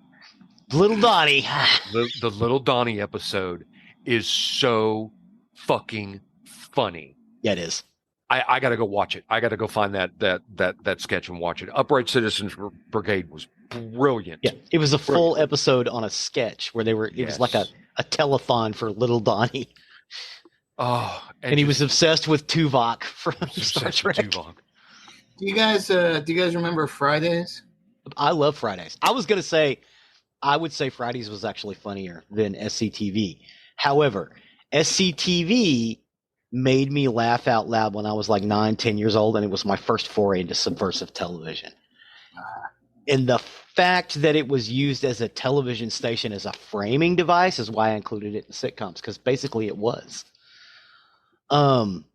Little Donnie. The Little Donnie episode is so fucking funny. Yeah, it is. I got to go watch it. I got to go find that sketch and watch it. Upright Citizens Brigade was brilliant. Yeah, it was a full episode on a sketch where they were. It was like a telethon for Little Donnie. Oh, and he was obsessed with Tuvok from Star Trek. Do you guys remember Fridays? I love Fridays. I would say Fridays was actually funnier than SCTV. However, SCTV made me laugh out loud when I was like 9-10 years old, and it was my first foray into subversive television. And the fact that it was used as a television station as a framing device is why I included it in sitcoms, because basically it was. And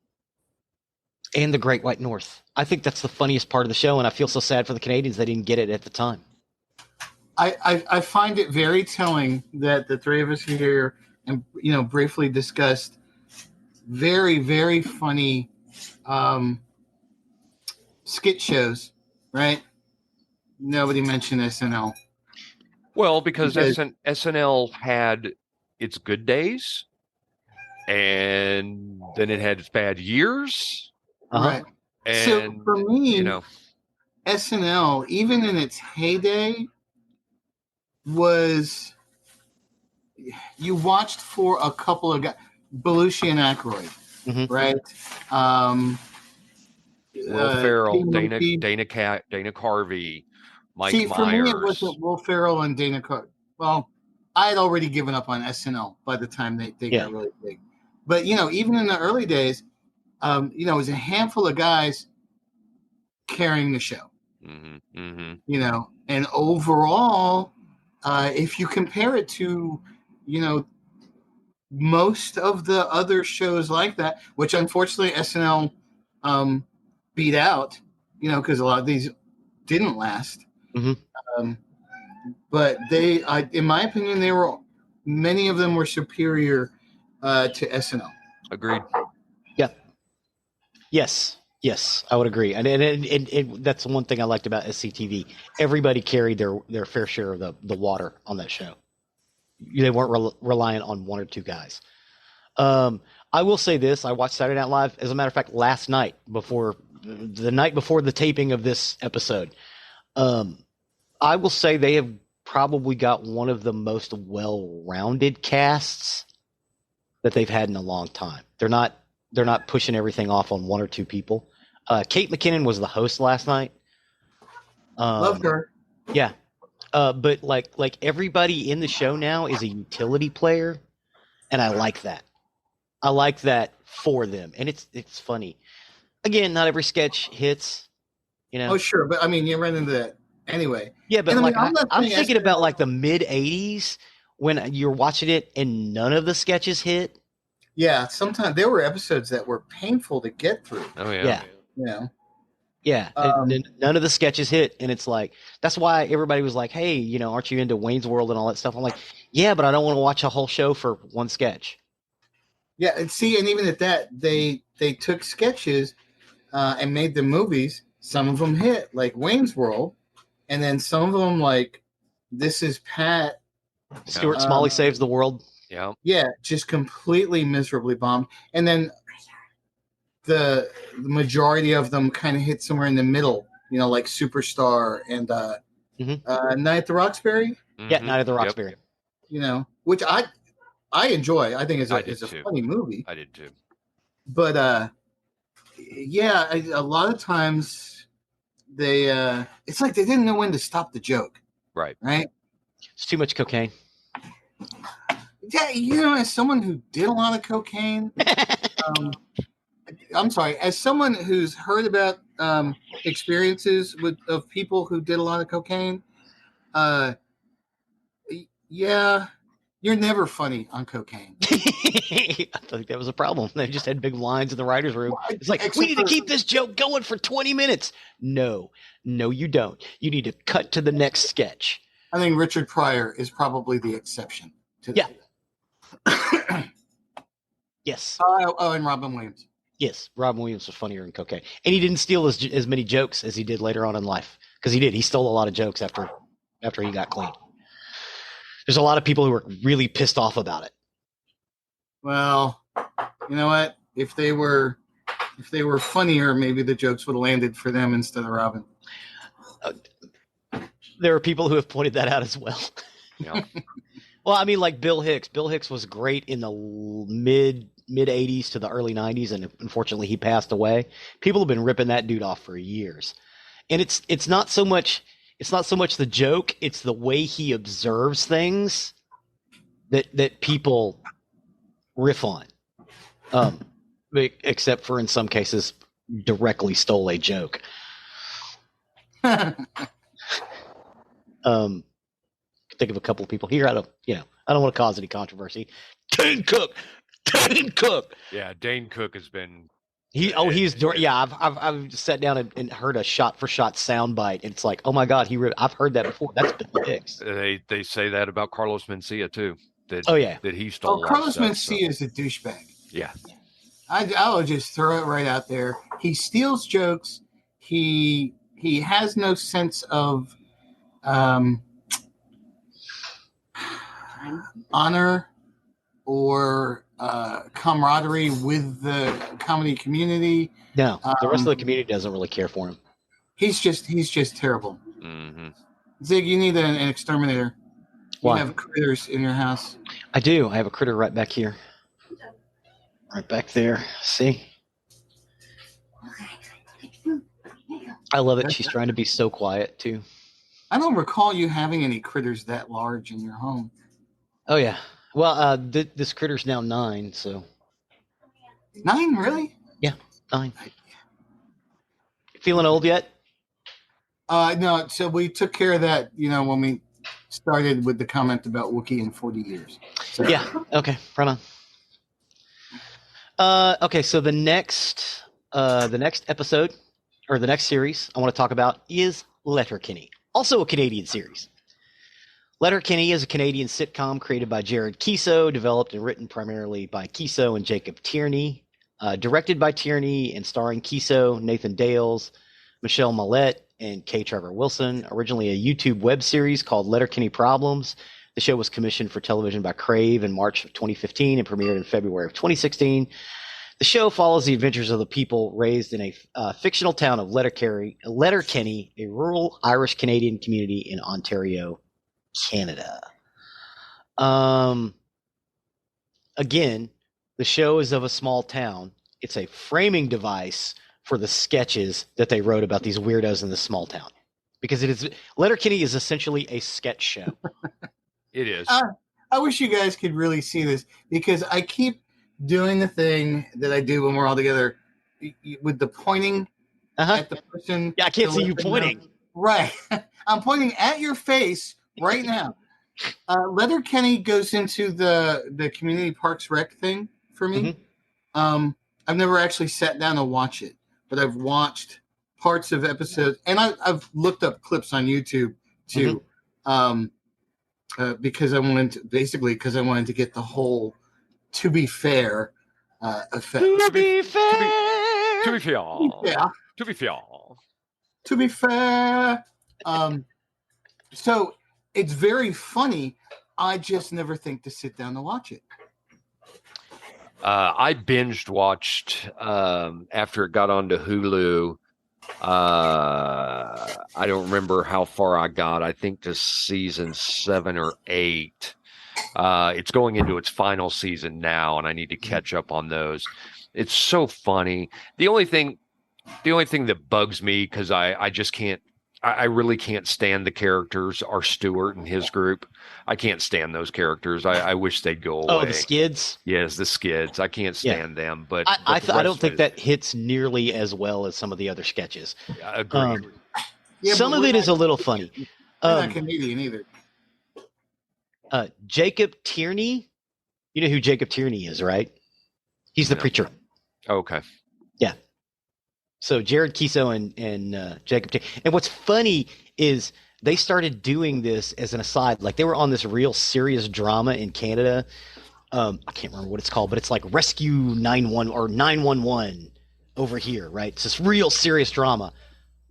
The Great White North. I think that's the funniest part of the show, and I feel so sad for the Canadians they didn't get it at the time. I find it very telling that the three of us here and briefly discussed very, very funny skit shows, right? Nobody mentioned SNL. Well, because SNL had its good days, and then it had its bad years. Right. And, so for me, SNL, even in its heyday, was you watched for a couple of guys, Belushi and Aykroyd, right? Will Ferrell, Dana Carvey, Mike Myers. For me, it wasn't Will Ferrell and Dana Carvey. Well, I had already given up on SNL by the time they got really big. But even in the early days, it was a handful of guys carrying the show. And overall, if you compare it to, most of the other shows like that, which unfortunately SNL beat out, because a lot of these didn't last. But they, in my opinion, many of them were superior to SNL. Agreed. Yeah. Yes, I would agree. And that's one thing I liked about SCTV. Everybody carried their fair share of the water on that show. They weren't reliant on one or two guys. I will say this. I watched Saturday Night Live, as a matter of fact, last night, the night before the taping of this episode. I will say they have probably got one of the most well-rounded casts that they've had in a long time. They're not pushing everything off on one or two people. Kate McKinnon was the host last night. Love her. Yeah. But like everybody in the show now is a utility player, and I like that. I like that for them, and it's funny. Again, not every sketch hits, Oh, sure, but I mean, you run into that anyway. Yeah, but I'm thinking about like the mid '80s when you're watching it and none of the sketches hit. Yeah, sometimes there were episodes that were painful to get through. Oh yeah. Yeah. And none of the sketches hit, and it's like that's why everybody was like, "Hey, aren't you into Wayne's World and all that stuff?" I'm like, "Yeah, but I don't want to watch a whole show for one sketch." Yeah, and even at that, they took sketches and made them movies. Some of them hit, like Wayne's World, and then some of them, like This Is Pat. Stuart Smalley Saves the World. Yeah. Yeah, just completely miserably bombed. And then the majority of them kind of hit somewhere in the middle, like Superstar and Night at the Roxbury. Yeah, Night at the Roxbury. Which I enjoy. I think it's a funny movie. I did too. But a lot of times they it's like they didn't know when to stop the joke. Right. It's too much cocaine. Yeah, as someone who did a lot of cocaine, I'm sorry, as someone who's heard about experiences of people who did a lot of cocaine, you're never funny on cocaine. I think that was a problem. They just had big lines in the writer's room. It's like, we need to keep this joke going for 20 minutes. No, you don't. You need to cut to the next sketch. I think Richard Pryor is probably the exception to Yeah. that. Yes. And Robin Williams. Yes. Robin Williams was funnier in Cocaine. And he didn't steal as many jokes as he did later on in life. Because he did. He stole a lot of jokes after he got clean. There's a lot of people who were really pissed off about it. Well, you know what? If they were funnier, maybe the jokes would have landed for them instead of Robin. There are people who have pointed that out as well. Yeah. Well, I mean, like Bill Hicks. Bill Hicks was great in the mid 80s to the early 90s, and unfortunately he passed away. People have been ripping that dude off for years. And it's not so much the joke, it's the way he observes things that people riff on. Except for in some cases directly stole a joke. Think of a couple of people here. I don't want to cause any controversy. Dane Cook. Yeah, Dane Cook has been. I've sat down and heard a shot for shot soundbite, and it's like, oh my god, I've heard that before. That's Bill Hicks. They say that about Carlos Mencia too. That he stole. Carlos Mencia is a douchebag. Yeah, I will just throw it right out there. He steals jokes. He has no sense of honor or camaraderie with the comedy community. No, the rest of the community doesn't really care for him. He's just terrible. Mm-hmm. Zig, you need an exterminator. Why? You have critters in your house. I do. I have a critter right back here. Right back there. See? I love it. She's trying to be so quiet, too. I don't recall you having any critters that large in your home. Oh, yeah. Well, this critter's now 9, so. 9, really? Yeah, 9. Feeling old yet? No, so we took care of that, when we started with the comment about Wookiee in 40 years. So. Yeah, okay, right on. Okay, so the next episode, or the next series I want to talk about is Letterkenny, also a Canadian series. Letterkenny is a Canadian sitcom created by Jared Keeso, developed and written primarily by Keeso and Jacob Tierney, directed by Tierney and starring Keeso, Nathan Dales, Michelle Millette, and K. Trevor Wilson. Originally a YouTube web series called Letterkenny Problems. The show was commissioned for television by Crave in March of 2015 and premiered in February of 2016. The show follows the adventures of the people raised in a fictional town of Letterkenny, a rural Irish Canadian community in Ontario, Canada. Again, the show is of a small town. It's a framing device for the sketches that they wrote about these weirdos in this small town, because Letterkenny is essentially a sketch show. It is. I wish you guys could really see this, because I keep doing the thing that I do when we're all together with the pointing at the person. Yeah, I can't see you pointing. Right. I'm pointing at your face right now. Letterkenny goes into the community parks rec thing for me. Mm-hmm. I've never actually sat down to watch it, but I've watched parts of episodes, and I've looked up clips on YouTube too. Mm-hmm. Because I wanted to get the whole "to be fair" effect. To be fair. To be fair. Yeah. To be fair. To be fair. So it's very funny. I just never think to sit down to watch it. I binged watched after it got onto Hulu. I don't remember how far I got. I think to season 7 or 8. It's going into its final season now, and I need to catch up on those. It's so funny. The only thing that bugs me, because I just can't, I really can't stand the characters, are Stewart and his group. I can't stand those characters. I wish they'd go away. Oh, the Skids? Yes, the Skids. I can't stand them. But I don't think that hits nearly as well as some of the other sketches. Agreed. Some of it is a little funny. Not Canadian either. Jacob Tierney, you know who Jacob Tierney is, right? He's the preacher. Okay. Yeah. So Jared Keeso and Jacob Tierney. And what's funny is they started doing this as an aside. Like they were on this real serious drama in Canada. I can't remember what it's called, but it's like Rescue 911 or 911 over here, right? It's this real serious drama.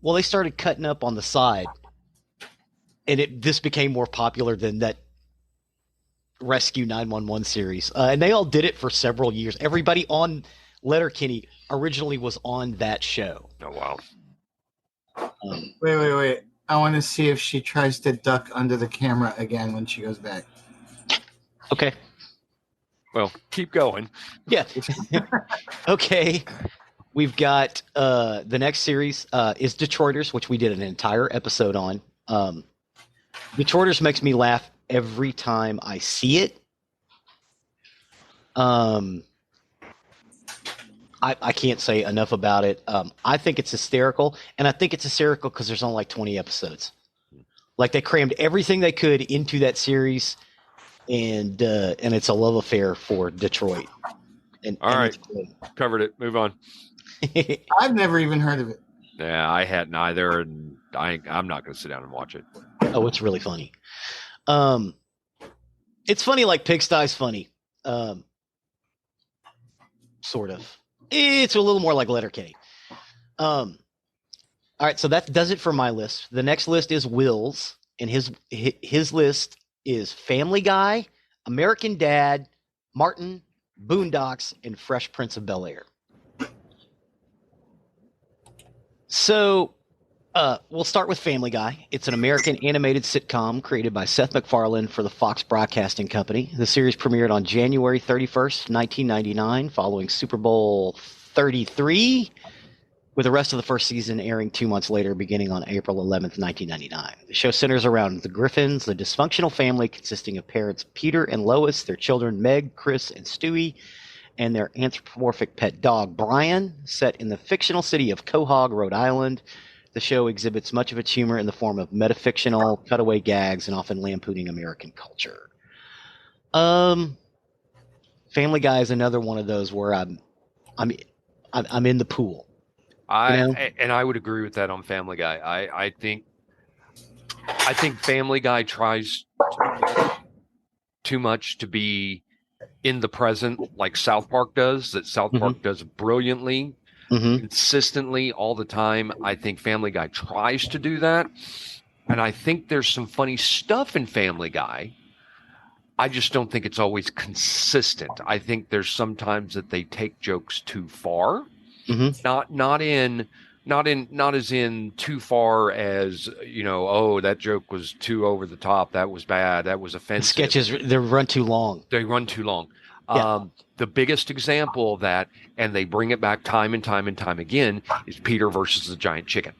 Well, they started cutting up on the side, and this became more popular than that Rescue 911 series. And they all did it for several years. Everybody on Letterkenny originally was on that show. Oh, wow. Wait. I want to see if she tries to duck under the camera again when she goes back. Okay. Well, keep going. Yeah. Okay. We've got the next series is Detroiters, which we did an entire episode on. Detroiters makes me laugh every time I see it. I can't say enough about it. I think it's hysterical, and I think it's hysterical because there's only like 20 episodes. Like they crammed everything they could into that series, and it's a love affair for Detroit. All right, covered it. Move on. I've never even heard of it. Yeah, I hadn't either, and I'm not going to sit down and watch it. Oh, it's really funny. It's funny like Pigsty's funny. Sort of. It's a little more like Letterkenny. All right, so that does it for my list. The next list is Will's, and his list is Family Guy, American Dad, Martin, Boondocks, and Fresh Prince of Bel-Air. So we'll start with Family Guy. It's an American animated sitcom created by Seth MacFarlane for the Fox Broadcasting Company. The series premiered on January 31st, 1999, following Super Bowl 33, with the rest of the first season airing 2 months later, beginning on April 11th, 1999. The show centers around the Griffins, a dysfunctional family consisting of parents Peter and Lois, their children Meg, Chris, and Stewie, and their anthropomorphic pet dog, Brian. Set in the fictional city of Quahog, Rhode Island, the show exhibits much of its humor in the form of metafictional, cutaway gags, and often lampooning American culture. Family Guy is another one of those where I'm in the pool. And I would agree with that on Family Guy. I think Family Guy tries too much to be in the present, like South Park does. That South Park does brilliantly. Consistently all the time. I think Family Guy tries to do that, and I think there's some funny stuff in Family Guy. I just don't think it's always consistent. I think there's sometimes that they take jokes too far. Not as in too far as, you know, oh, that joke was too over the top, that was bad, that was offensive. The sketches, they run too long. Yeah. The biggest example of that, and they bring it back time and time and time again, is Peter versus the Giant Chicken.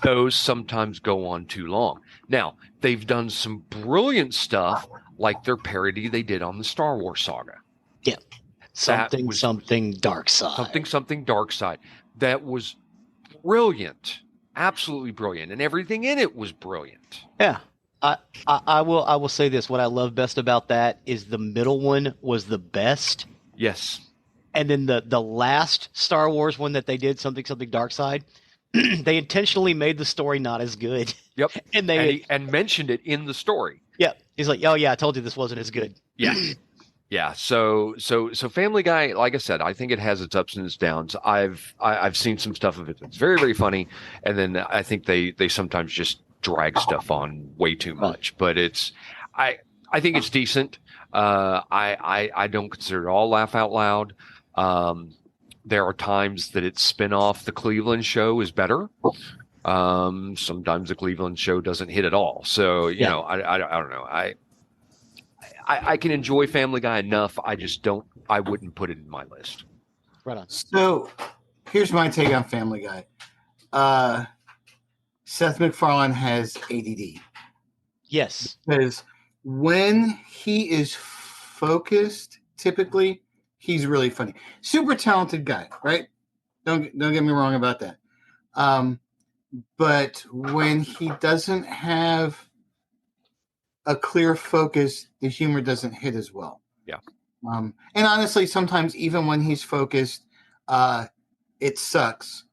Those sometimes go on too long. Now, they've done some brilliant stuff, like their parody they did on the Star Wars saga. Yeah. Something Dark Side. Something Dark Side. That was brilliant. Absolutely brilliant. And everything in it was brilliant. Yeah. I will say this. What I love best about that is the middle one was the best. Yes. And then the last Star Wars one that they did, something Dark Side, they intentionally made the story not as good. Yep. and mentioned it in the story. Yeah. He's like, oh yeah, I told you this wasn't as good. Yeah. Yeah. So Family Guy, like I said, I think it has its ups and its downs. I've seen some stuff of it that's very, very funny, and then I think they sometimes just drag stuff on way too much. But I think it's decent. I don't consider it all laugh out loud. There are times that its spin-off, The Cleveland Show, is better. Sometimes The Cleveland Show doesn't hit at all. So, you know, I don't know. I can enjoy Family Guy enough. I wouldn't put it in my list. Right on. So here's my take on Family Guy. Seth MacFarlane has ADD. Yes. Because when he is focused, typically, he's really funny. Super talented guy, right? Don't get me wrong about that. But when he doesn't have a clear focus, the humor doesn't hit as well. Yeah. And honestly, sometimes even when he's focused, it sucks.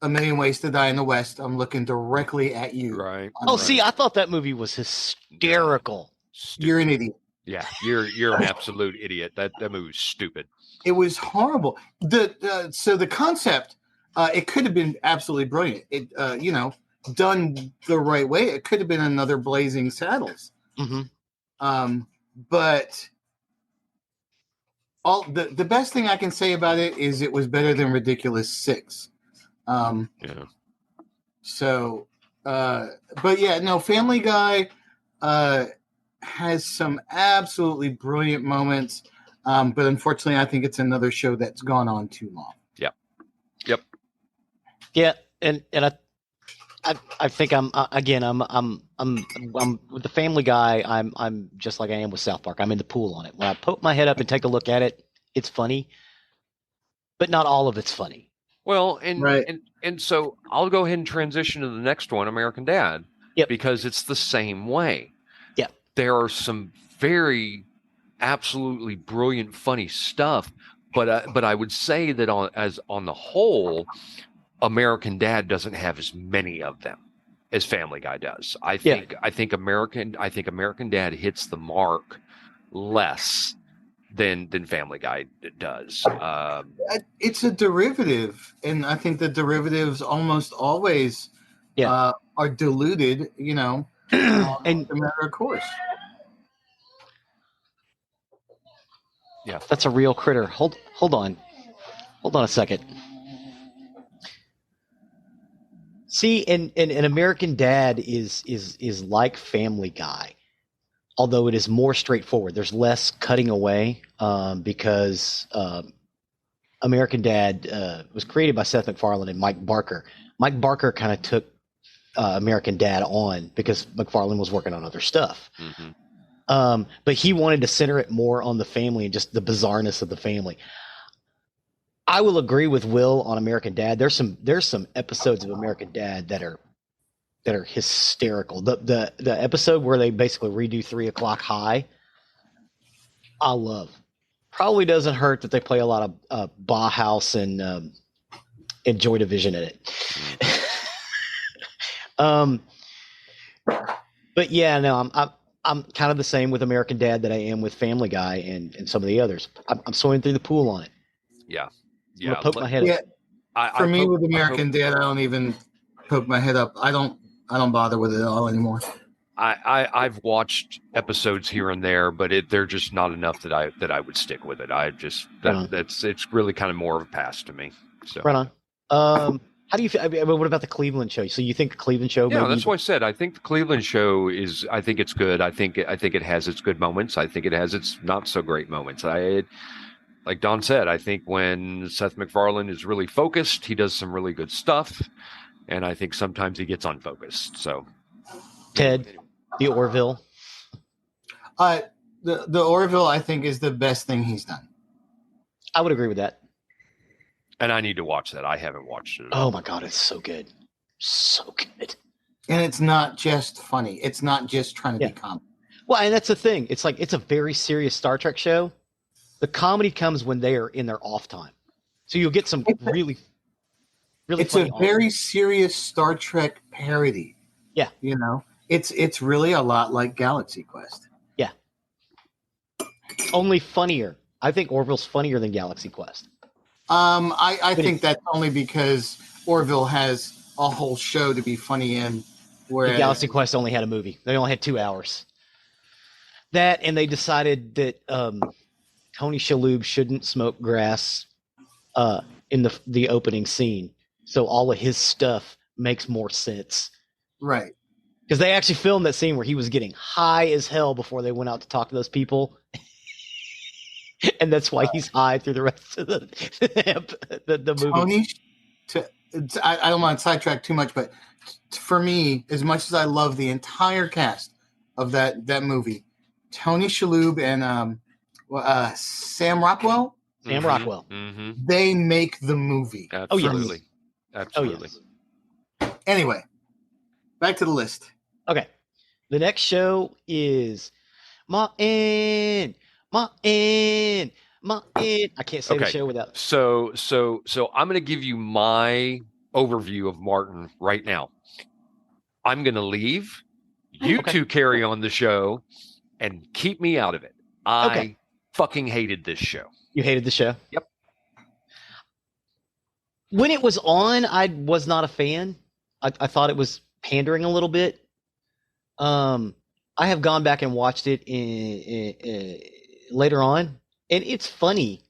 A Million Ways to Die in the West, I'm looking directly at you. Right. Oh, see, I thought that movie was hysterical. Stupid. You're an idiot. Yeah, you're an absolute idiot. That movie was stupid. It was horrible. So the concept, it could have been absolutely brilliant. It done the right way, it could have been another Blazing Saddles. Mm-hmm. But all the best thing I can say about it is it was better than Ridiculous Six. Yeah. So, but yeah, no, Family Guy has some absolutely brilliant moments. But unfortunately, I think it's another show that's gone on too long. Yep. Yeah, and I think I'm with the Family Guy. I'm just like I am with South Park. I'm in the pool on it. When I poke my head up and take a look at it, it's funny, but not all of it's funny. Well, Right. and so I'll go ahead and transition to the next one, American Dad. Yep. Because it's the same way. Yeah. There are some very absolutely brilliant, funny stuff, but I would say that on the whole, American Dad doesn't have as many of them as Family Guy does. I think American Dad hits the mark less than Family Guy does. It's a derivative, and I think the derivatives almost always are diluted. And a matter of course. Yeah, that's a real critter. Hold on a second. See, and American Dad is like Family Guy, although it is more straightforward. There's less cutting away because American Dad was created by Seth MacFarlane and Mike Barker. Mike Barker kind of took American Dad on because MacFarlane was working on other stuff. Mm-hmm. But he wanted to center it more on the family and just the bizarreness of the family. I will agree with Will on American Dad. There's some episodes of American Dad that are hysterical. The episode where they basically redo 3 O'Clock High, I love. Probably doesn't hurt that they play a lot of Bauhaus and Joy Division in it. But yeah, no, I'm kind of the same with American Dad that I am with Family Guy and some of the others. I'm swimming through the pool on it. Yeah. I'm gonna poke my head up. For me, with American Dad, I don't even poke my head up. I don't bother with it at all anymore. I've watched episodes here and there, but they're just not enough that I would stick with it. It's really kind of more of a pass to me. So right on. How do you feel? I mean, what about the Cleveland show? So you think the Cleveland show? Yeah, that's why I said I think the Cleveland show is. I think it's good. I think it has its good moments. I think it has its not so great moments. Like Don said, I think when Seth MacFarlane is really focused, he does some really good stuff, and I think sometimes he gets unfocused. So Ted, the Orville. The Orville, I think, is the best thing he's done. I would agree with that. And I need to watch that. I haven't watched it. Oh my God, it's so good. So good. And it's not just funny. It's not just trying to be comic. Well, and that's the thing. It's like, it's a very serious Star Trek show. The comedy comes when they are in their off time. So you'll get some really it's a very serious Star Trek parody. Yeah. It's really a lot like Galaxy Quest. Yeah. Only funnier. I think Orville's funnier than Galaxy Quest. I think that's only because Orville has a whole show to be funny in. Whereas Galaxy Quest only had a movie. They only had 2 hours. That, and they decided that Tony Shalhoub shouldn't smoke grass in the opening scene. So all of his stuff makes more sense. Right. Because they actually filmed that scene where he was getting high as hell before they went out to talk to those people. And that's why he's high through the rest of the movie. I don't want to sidetrack too much, but for me, as much as I love the entire cast of that movie, Tony Shalhoub and Sam Rockwell. Sam Rockwell. Mm-hmm. They make the movie. Absolutely. Oh, yes. Absolutely. Oh, yes. Anyway, back to the list. Okay. The next show is Martin. I can't say the show without. So I'm going to give you my overview of Martin right now. I'm going to leave. You Okay. two carry on the show and keep me out of it. I fucking hated this show. You hated the show? Yep. When it was on, I was not a fan. I thought it was pandering a little bit. I have gone back and watched it later on, and it's funny.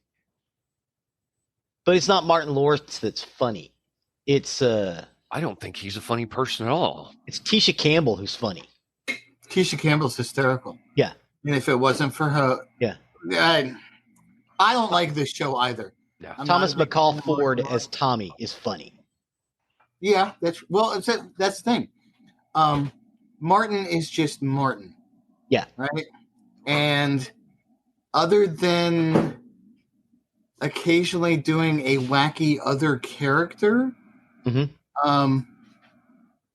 But it's not Martin Lawrence that's funny. It's I don't think he's a funny person at all. It's Tisha Campbell who's funny. Tisha Campbell's hysterical. Yeah. And if it wasn't for her, I don't like this show either. Yeah. Thomas McCall Ford as Tommy is funny. Yeah, that's the thing. Martin is just Martin. Yeah. Right? And other than occasionally doing a wacky other character,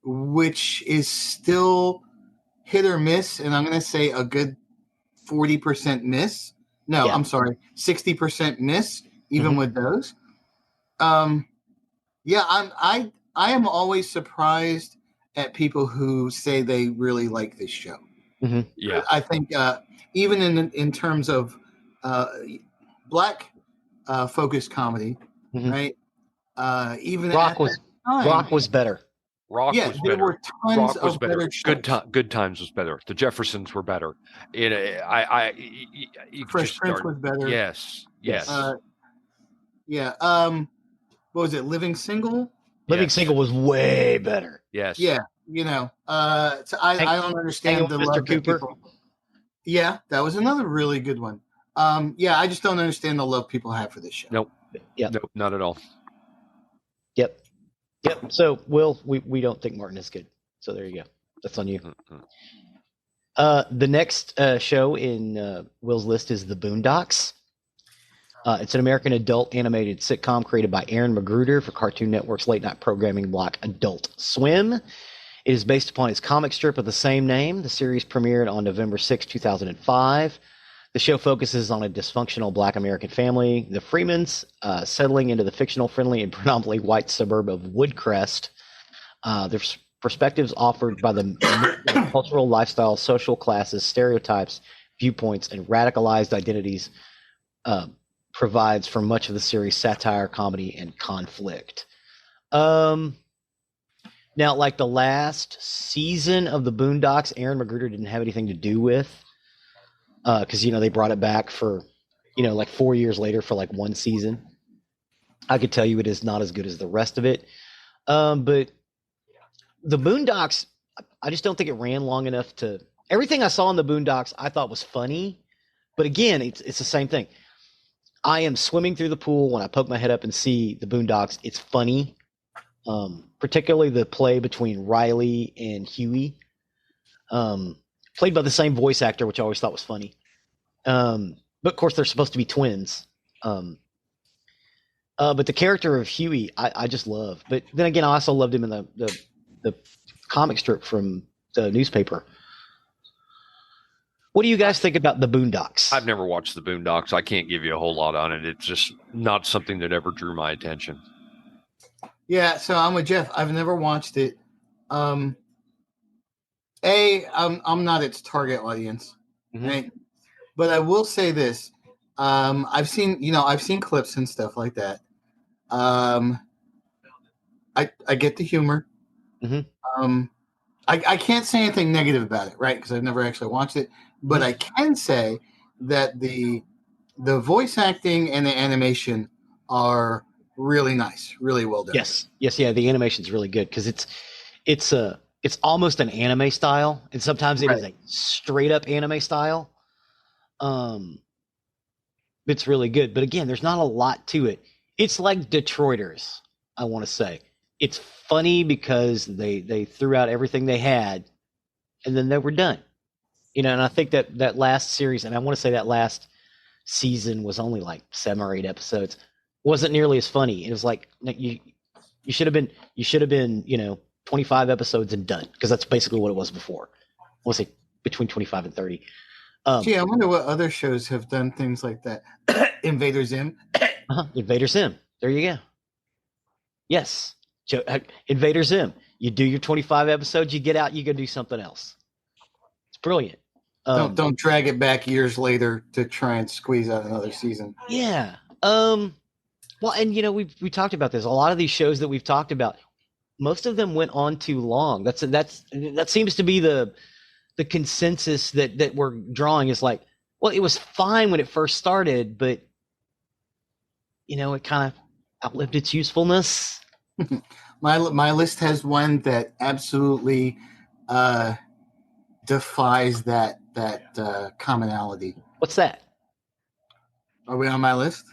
which is still hit or miss, and I'm going to say a good 40% miss. No, I'm sorry, 60% miss, even with those. I am always surprised at people who say they really like this show. Yeah, I think even in terms of black focused comedy, right? Even Rock was better. Rock was there better. were tons of better shows. Good Times was better. The Jeffersons were better. Fresh Prince was better. Yes. What was it? Living Single. Living Single was way better. Yes. Yeah. So I don't understand the love Mr. Cooper. Yeah, that was another really good one. I just don't understand the love people have for this show. Nope. Yep. Nope, not at all. Yep. So, Will, we don't think Martin is good. So there you go. That's on you. The next show in Will's list is The Boondocks. It's an American adult animated sitcom created by Aaron Magruder for Cartoon Network's late-night programming block Adult Swim. It is based upon its comic strip of the same name. The series premiered on November 6, 2005. The show focuses on a dysfunctional black American family, the Freemans, settling into the fictional, friendly, and predominantly white suburb of Woodcrest. Their perspectives offered by the cultural, lifestyle, social classes, stereotypes, viewpoints, and radicalized identities provides for much of the series satire, comedy, and conflict. Now, like the last season of the Boondocks, Aaron Magruder didn't have anything to do with, because they brought it back for, like 4 years later for like one season. I could tell you it is not as good as the rest of it, but the Boondocks, I just don't think it ran long enough to. Everything I saw in the Boondocks, I thought was funny, but again, it's the same thing. I am swimming through the pool when I poke my head up and see the Boondocks. It's funny. Particularly the play between Riley and Huey, played by the same voice actor, which I always thought was funny. But of course, they're supposed to be twins. But the character of Huey, I just love. But then again, I also loved him in the comic strip from the newspaper. What do you guys think about the Boondocks? I've never watched the Boondocks. I can't give you a whole lot on it. It's just not something that ever drew my attention. Yeah, so I'm with Jeff. I've never watched it. I'm not its target audience, right? But I will say this: I've seen clips and stuff like that. I get the humor. I can't say anything negative about it, right? Because I've never actually watched it. But I can say that the voice acting and the animation are really nice, really well done. Yes, yeah. The animation's really good because it's almost an anime style, and sometimes it is a straight up anime style. It's really good, but again, there's not a lot to it. It's like Detroiters, I want to say. It's funny because they threw out everything they had, and then they were done. And I think that last series, and I want to say that last season was only like 7 or 8 episodes, wasn't nearly as funny. It was like you should have been 25 episodes and done, because that's basically what it was before. I want to say between 25 and 30. Gee, I wonder what other shows have done things like that. Invader Zim. Invader Zim. There you go. Yes. Invader Zim. You do your 25 episodes, you get out, you go do something else. It's brilliant. Don't drag it back years later to try and squeeze out another season. Yeah. Well, and we talked about this. A lot of these shows that we've talked about, most of them went on too long. That seems to be the consensus that we're drawing is like, well, it was fine when it first started, but it kind of outlived its usefulness. My list has one that absolutely defies that commonality. What's that? Are we on my list?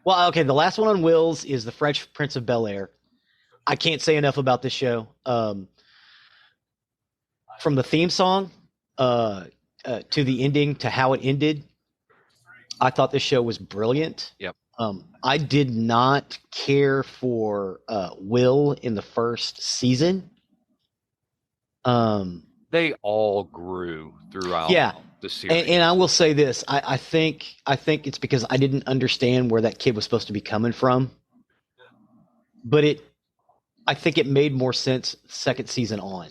Well, okay. The last one on Will's is The Fresh Prince of Bel-Air. I can't say enough about this show. From the theme song to the ending to how it ended, I thought this show was brilliant. Yep. I did not care for Will in the first season. They all grew throughout the series. And I will say this. I think it's because I didn't understand where that kid was supposed to be coming from. But I think it made more sense second season on.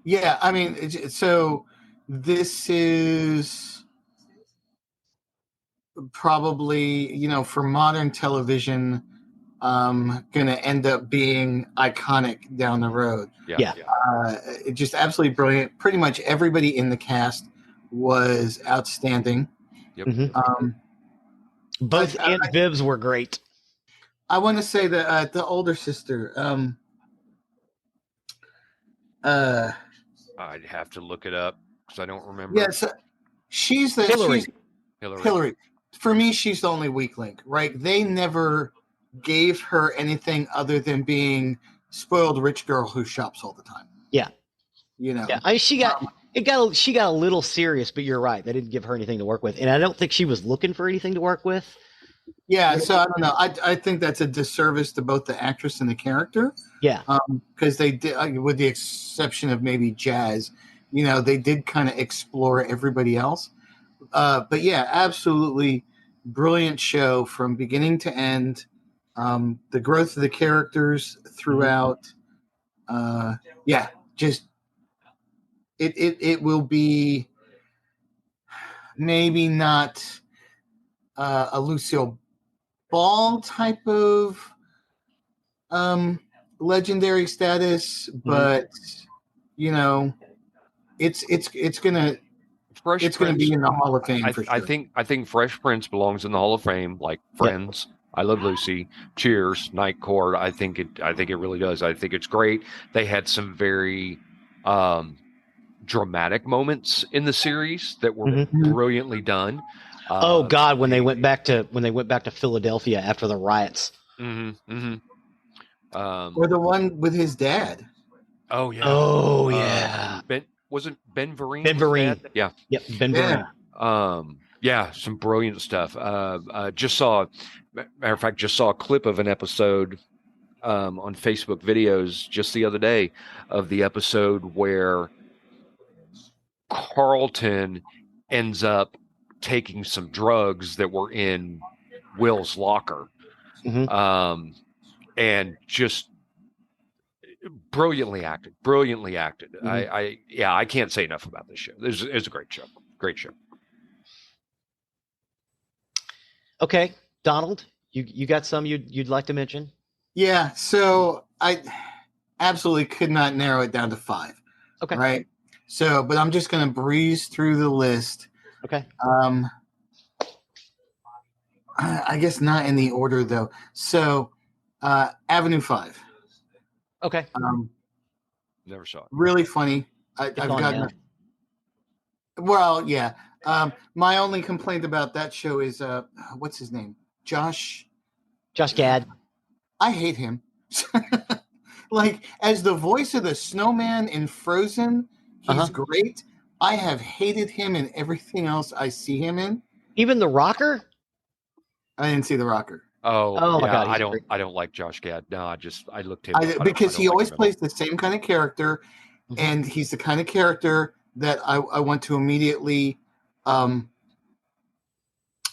Yeah, I mean, so this is probably, for modern television, going to end up being iconic down the road. Yeah. It just absolutely brilliant. Pretty much everybody in the cast was outstanding. Yep. Mm-hmm. Both Aunt Vivs were great. I want to say that the older sister. I'd have to look it up because I don't remember. Yes, she's the Hillary. Hillary. For me, she's the only weak link, right? They never gave her anything other than being spoiled rich girl who shops all the time. Yeah. Yeah. She got a little serious, but you're right. They didn't give her anything to work with, and I don't think she was looking for anything to work with. Yeah, so I don't know. I think that's a disservice to both the actress and the character. Yeah. Because they did, with the exception of maybe Jazz, they did kind of explore everybody else. But yeah, absolutely brilliant show from beginning to end. The growth of the characters throughout. Just it will be maybe not a Lucille Ball type of legendary status, but it's gonna be in the Hall of Fame for sure. I think Fresh Prince belongs in the Hall of Fame, like Friends. Yep. I Love Lucy, Cheers, Night Court. I think it really does. I think it's great. They had some very dramatic moments in the series that were brilliantly done. Oh God, when they went back to Philadelphia after the riots. Mm-hmm. Or the one with his dad. Oh yeah. Oh yeah. Wasn't Ben Vereen? Ben Vereen. Yeah. Yep. Ben Vereen. Yeah, some brilliant stuff. Just saw a clip of an episode on Facebook videos just the other day of the episode where Carlton ends up taking some drugs that were in Will's locker, and just brilliantly acted. I can't say enough about this show. It's a great show. Okay, Donald, you got some you'd like to mention? Yeah, so I absolutely could not narrow it down to 5. Okay. Right. So, but I'm just going to breeze through the list. Okay. I guess not in the order though. So, Avenue 5. Okay. Never saw it. Really funny. I've gotten. Well, yeah. My only complaint about that show is what's his name? Josh Gad. I hate him. Like, as the voice of the snowman in Frozen, he's great. I have hated him in everything else I see him in. Even The Rocker? I didn't see The Rocker. Oh my God, I don't like Josh Gad. No, I looked him up. Because he always plays the same kind of character, and he's the kind of character that I want to immediately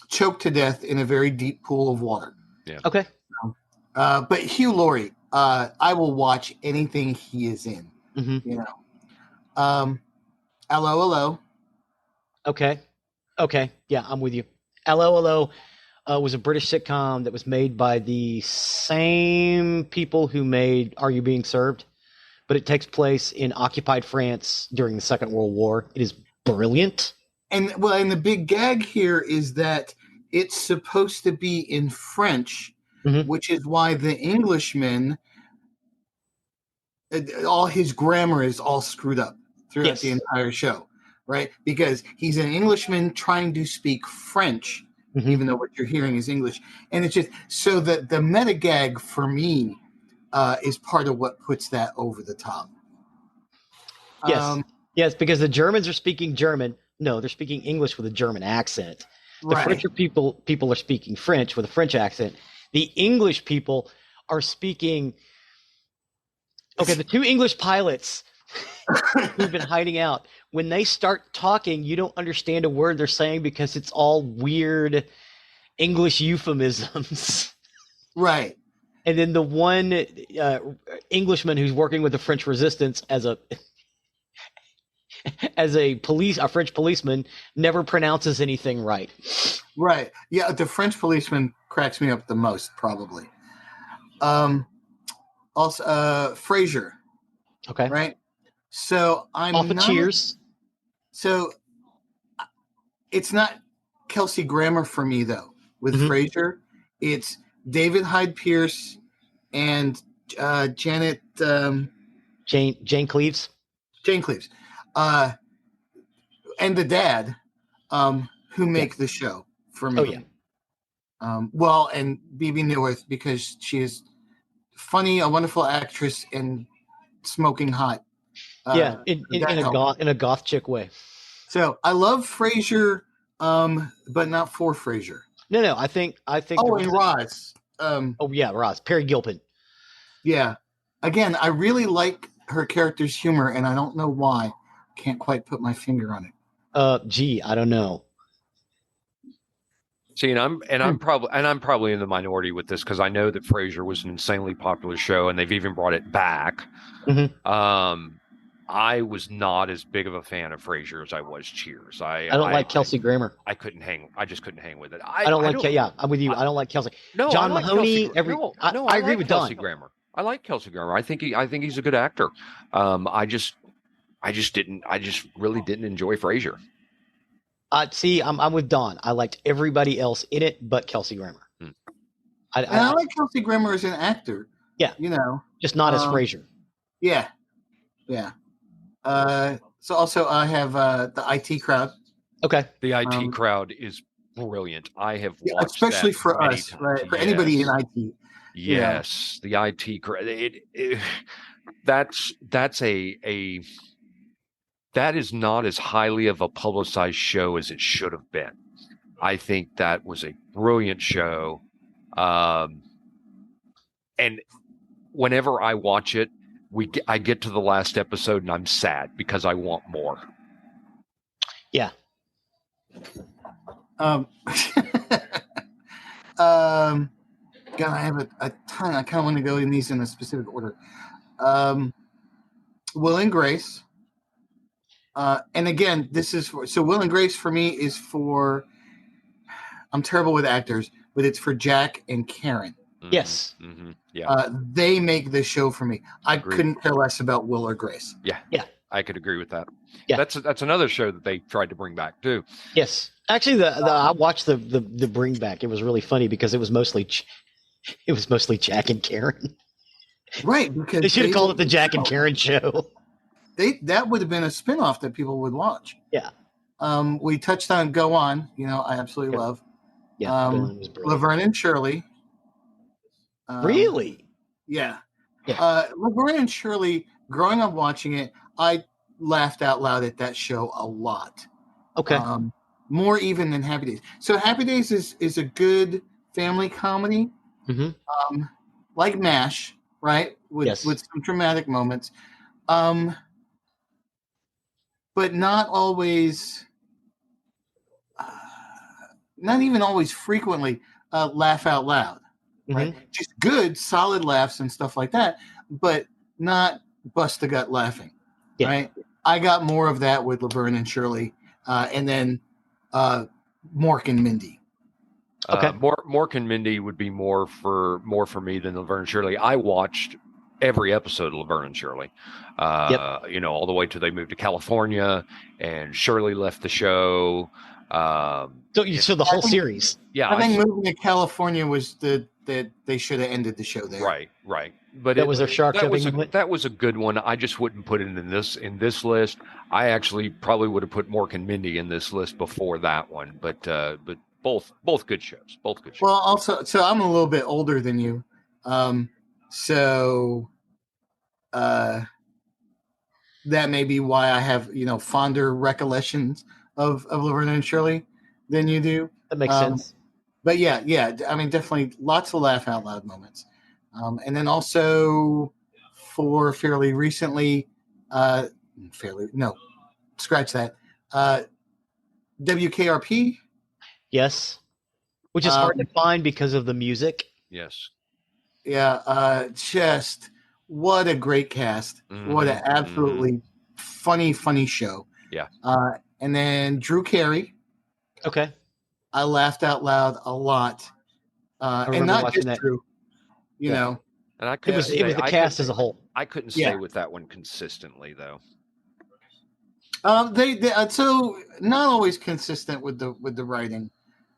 choke to death in a very deep pool of water. Yeah. Okay. But Hugh Laurie, I will watch anything he is in. Mm-hmm. You know, hello. Okay. Yeah, I'm with you. Hello, was a British sitcom that was made by the same people who made Are You Being Served? But it takes place in occupied France during the Second World War. It is brilliant. And the big gag here is that it's supposed to be in French, which is why the Englishman, all his grammar is all screwed up throughout the entire show, right? Because he's an Englishman trying to speak French, even though what you're hearing is English. And it's just so that the meta gag for me is part of what puts that over the top. Yes, because the Germans are speaking German. No, they're speaking English with a German accent. The French people are speaking French with a French accent. The English people are speaking. Okay, the two English pilots who've been hiding out, when they start talking, you don't understand a word they're saying because it's all weird English euphemisms. Right. And then the one Englishman who's working with the French resistance as a French policeman never pronounces anything right. Right. Yeah, the French policeman cracks me up the most, probably. Also, Frasier. Okay. Right. So I'm off of Cheers. So it's not Kelsey Grammer for me though. With Frasier, it's David Hyde Pierce and Janet Jane Cleaves. Jane Cleaves. And the dad, who make the show for me. Oh yeah. And Bebe Neuwirth, because she is funny, a wonderful actress, and smoking hot. In a goth chick way. So I love Frasier, but not for Frasier. No, I think. Oh, and Roz. Roz. Perry Gilpin. Yeah. Again, I really like her character's humor, and I don't know why. Can't quite put my finger on it. I don't know. See, and I'm probably in the minority with this because I know that Frasier was an insanely popular show, and they've even brought it back. I was not as big of a fan of Frasier as I was Cheers. I don't like Kelsey Grammer. I just couldn't hang with it. I'm with you. I don't like Kelsey. No, John Mahoney. I agree with Kelsey Don. Grammer. I like Kelsey Grammer. I think he's a good actor. I just really didn't enjoy Frasier. See, I'm with Don. I liked everybody else in it but Kelsey Grammer. I like Kelsey Grammer as an actor. Yeah. Just not as Frasier. Yeah. So also I have the IT Crowd. Okay. The IT Crowd is brilliant. I have watched especially that for us, times. right? For anybody in IT. Yes, the IT Crowd. That is not as highly of a publicized show as it should have been. I think that was a brilliant show. And whenever I watch it, I get to the last episode and I'm sad because I want more. Yeah. God, I have a ton. I kind of want to go in these in a specific order. Will and Grace. And again, this is Will and Grace for me is for. I'm terrible with actors, but it's for Jack and Karen. Yes. Mm-hmm. Yeah. They make this show for me. I couldn't care less about Will or Grace. Yeah. I could agree with that. Yeah. That's another show that they tried to bring back too. Yes. Actually, I watched the bring back. It was really funny because it was mostly Jack and Karen. Right. Because they should have called it the Jack and Karen show. That would have been a spinoff that people would watch. Yeah. We touched on Go On. I absolutely love. Yeah. Laverne and Shirley. Really? Yeah. Laverne and Shirley, growing up watching it, I laughed out loud at that show a lot. Okay. More even than Happy Days. So Happy Days is a good family comedy. Mm-hmm. Like MASH, right? With some dramatic moments. But not always, not even always frequently laugh out loud. right? Just good, solid laughs and stuff like that, but not bust the gut laughing, right? I got more of that with Laverne and Shirley, and then Mork and Mindy. Okay. Mork and Mindy would be more for me than Laverne and Shirley. I watched every episode of Laverne and Shirley, all the way till they moved to California and Shirley left the show. So the whole series. Yeah, I think moving to California was that they should have ended the show there. Right. But that was their shark jumping. That was a good one. I just wouldn't put it in this list. I actually probably would have put Mork and Mindy in this list before that one. But both good shows. Both good shows. Well, also, so I'm a little bit older than you, so that may be why I have fonder recollections of Laverne and Shirley than you do. That makes sense. But yeah, I mean, definitely lots of laugh out loud moments. And then also for fairly recently, scratch that. WKRP. Yes. Which is hard to find because of the music. Yes. Yeah. Just what a great cast. Mm-hmm. What an absolutely funny show. Yeah. And then Drew Carey. Okay. I laughed out loud a lot. And not just that. Drew, you know. And it was the cast as a whole. I couldn't stay with that one consistently, though. They so not always consistent with the writing.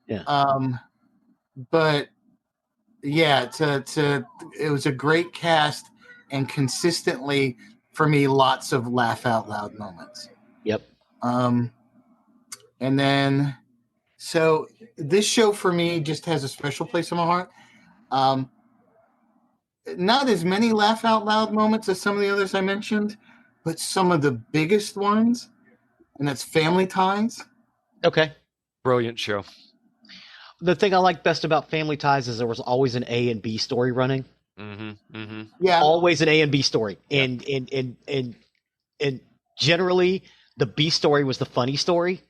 Yeah. But yeah, it was a great cast and consistently for me lots of laugh out loud moments. Yep. And then so this show for me just has a special place in my heart. Not as many laugh out loud moments as some of the others I mentioned, but some of the biggest ones, and that's Family Ties. Okay. Brilliant show. The thing I like best about Family Ties is there was always an A and B story running. Mm-hmm. Mm-hmm. Yeah. Always an A and B story. And generally the B story was the funny story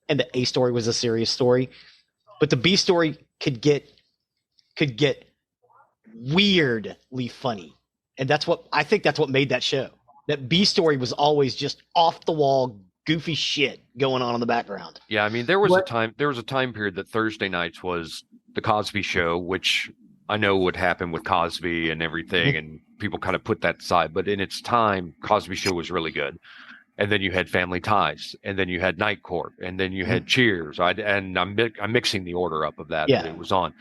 and the A story was a serious story. But the B story could get weirdly funny. And that's what made that show. That B story was always just off the wall, goofy shit going on in the background. Yeah, I mean there was a time period that Thursday nights was the Cosby Show, which I know would happen with Cosby and everything, and people kind of put that aside. But in its time, Cosby Show was really good. And then you had Family Ties, and then you had Night Court, and then you had Cheers. I'm mixing the order up of that it was on,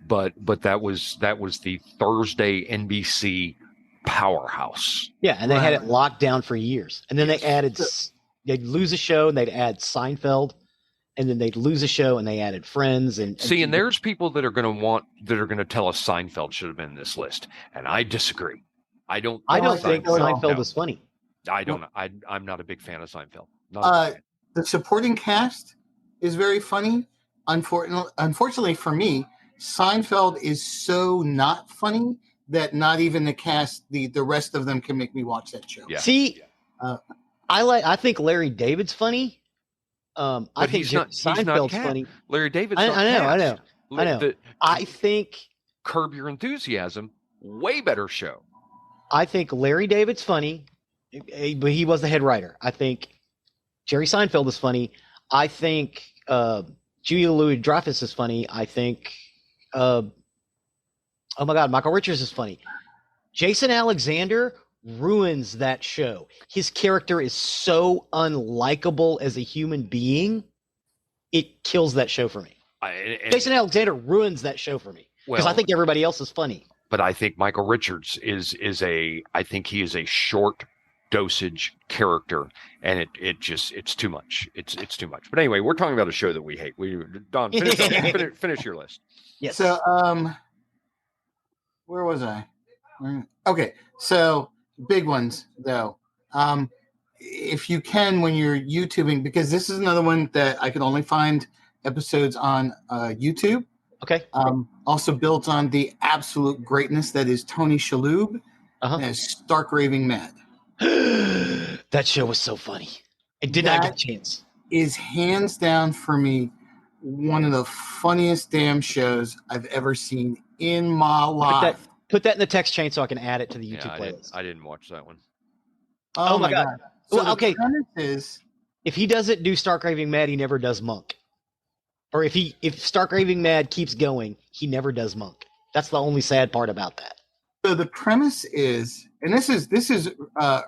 but that was the Thursday NBC powerhouse. Yeah, and they had it locked down for years, and then they'd lose a show and they'd add Seinfeld, and then they'd lose a show and they added Friends. And there's people that are going to tell us Seinfeld should have been in this list, and I disagree. I don't think Seinfeld is funny. I'm not a big fan of Seinfeld. The supporting cast is very funny. Unfortunately for me, Seinfeld is so not funny that not even the cast, the rest of them can make me watch that show. Yeah. See, I think Larry David's funny. I think Seinfeld's funny. Larry David's I know. I think Curb Your Enthusiasm, way better show. I think Larry David's funny, but he was the head writer. I think Jerry Seinfeld is funny. I think Julia Louis-Dreyfus is funny. I think, oh my God, Michael Richards is funny. Jason Alexander ruins that show. His character is so unlikable as a human being. It kills that show for me. Jason Alexander ruins that show for me because I think everybody else is funny. But I think Michael Richards is a short dosage character, and it's too much. It's too much. But anyway, we're talking about a show that we hate. Don, finish your list. Yes. So where was I? Okay, so big ones though. If you can, when you're YouTubing, because this is another one that I could only find episodes on YouTube. Okay. Also built on the absolute greatness that is Tony Shalhoub as Stark Raving Mad. That show was so funny. It did not get a chance. Is hands down for me one of the funniest damn shows I've ever seen in my life. Put that in the text chain so I can add it to the YouTube Yeah, playlist. I didn't watch that one. Oh my god! So Well, okay. the premise is, if he doesn't do Stark Raving Mad, he never does Monk. Or if Stark Raving Mad keeps going, he never does Monk. That's the only sad part about that. so the premise is, and this is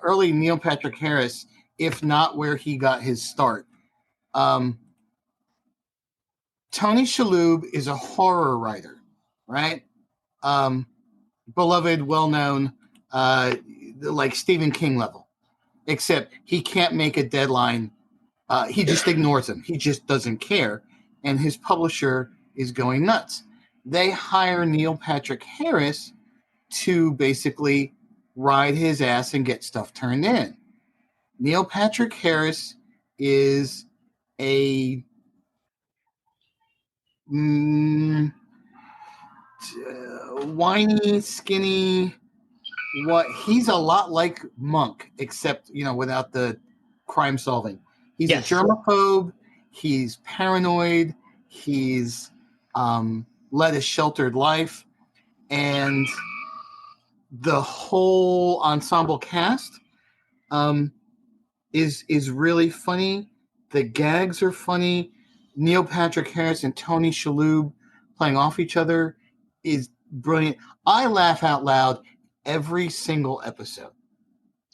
early Neil Patrick Harris, if not where he got his start. Tony Shalhoub is a horror writer, right? Beloved, well-known, like Stephen King level, except he can't make a deadline. He just ignores them. He just doesn't care. And his publisher is going nuts. They hire Neil Patrick Harris to basically ride his ass and get stuff turned in. Neil Patrick Harris is a whiny, skinny. He's a lot like Monk, except without the crime solving. He's a germaphobe. He's paranoid. He's led a sheltered life, and the whole ensemble cast is really funny. The gags are funny. Neil Patrick Harris and Tony Shalhoub playing off each other is brilliant. I laugh out loud every single episode.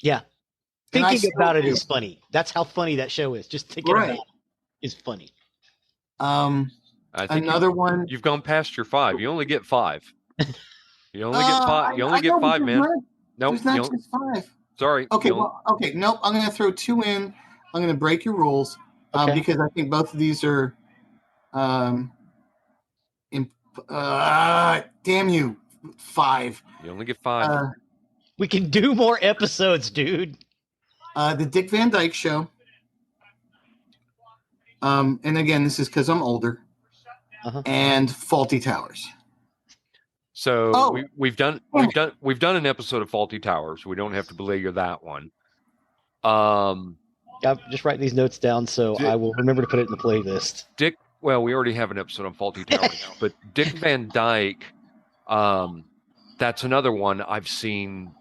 Yeah. Thinking about it is funny. That's how funny that show is. Just thinking about it is funny. I think another one. You've gone past your 5. You only get 5. You only get 5. You only get 5, man. Nope. There's not just 5. Sorry. Okay. Okay. Nope. I'm going to throw 2 in. I'm going to break your rules because I think both of these are. Damn you, 5. You only get 5. We can do more episodes, dude. The Dick Van Dyke Show. And again, this is because I'm older. And Faulty Towers. So we've done an episode of Faulty Towers. We don't have to belabor that one. I'm just writing these notes down so I will remember to put it in the playlist. Well, we already have an episode on Faulty Towers, but Dick Van Dyke, that's another one I've seen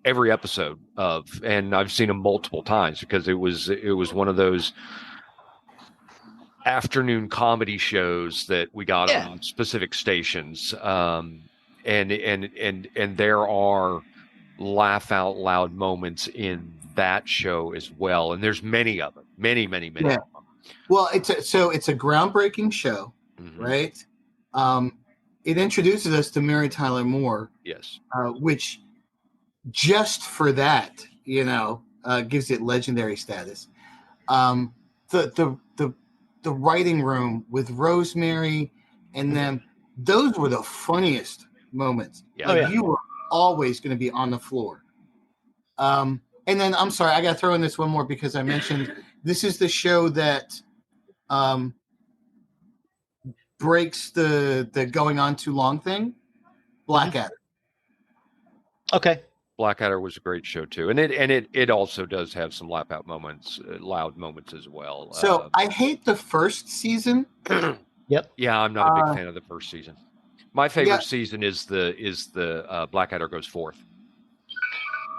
every episode of, and I've seen them multiple times because it was one of those afternoon comedy shows that we got on specific stations, and there are laugh out loud moments in that show as well, and there's many of them, many of them. Well, it's a groundbreaking show, right? It introduces us to Mary Tyler Moore, yes, which just for that, gives it legendary status. The writing room with Rosemary and them, those were the funniest moments. Yeah. You were always going to be on the floor. And then I'm sorry, I got to throw in this one more because I mentioned this is the show that breaks the going on too long thing. Blackadder. Okay. Blackadder was a great show too, and it also does have some laugh out moments, loud moments as well. So I hate the first season. Yep. Yeah, I'm not a big fan of the first season. My favorite season is the Blackadder Goes Forth.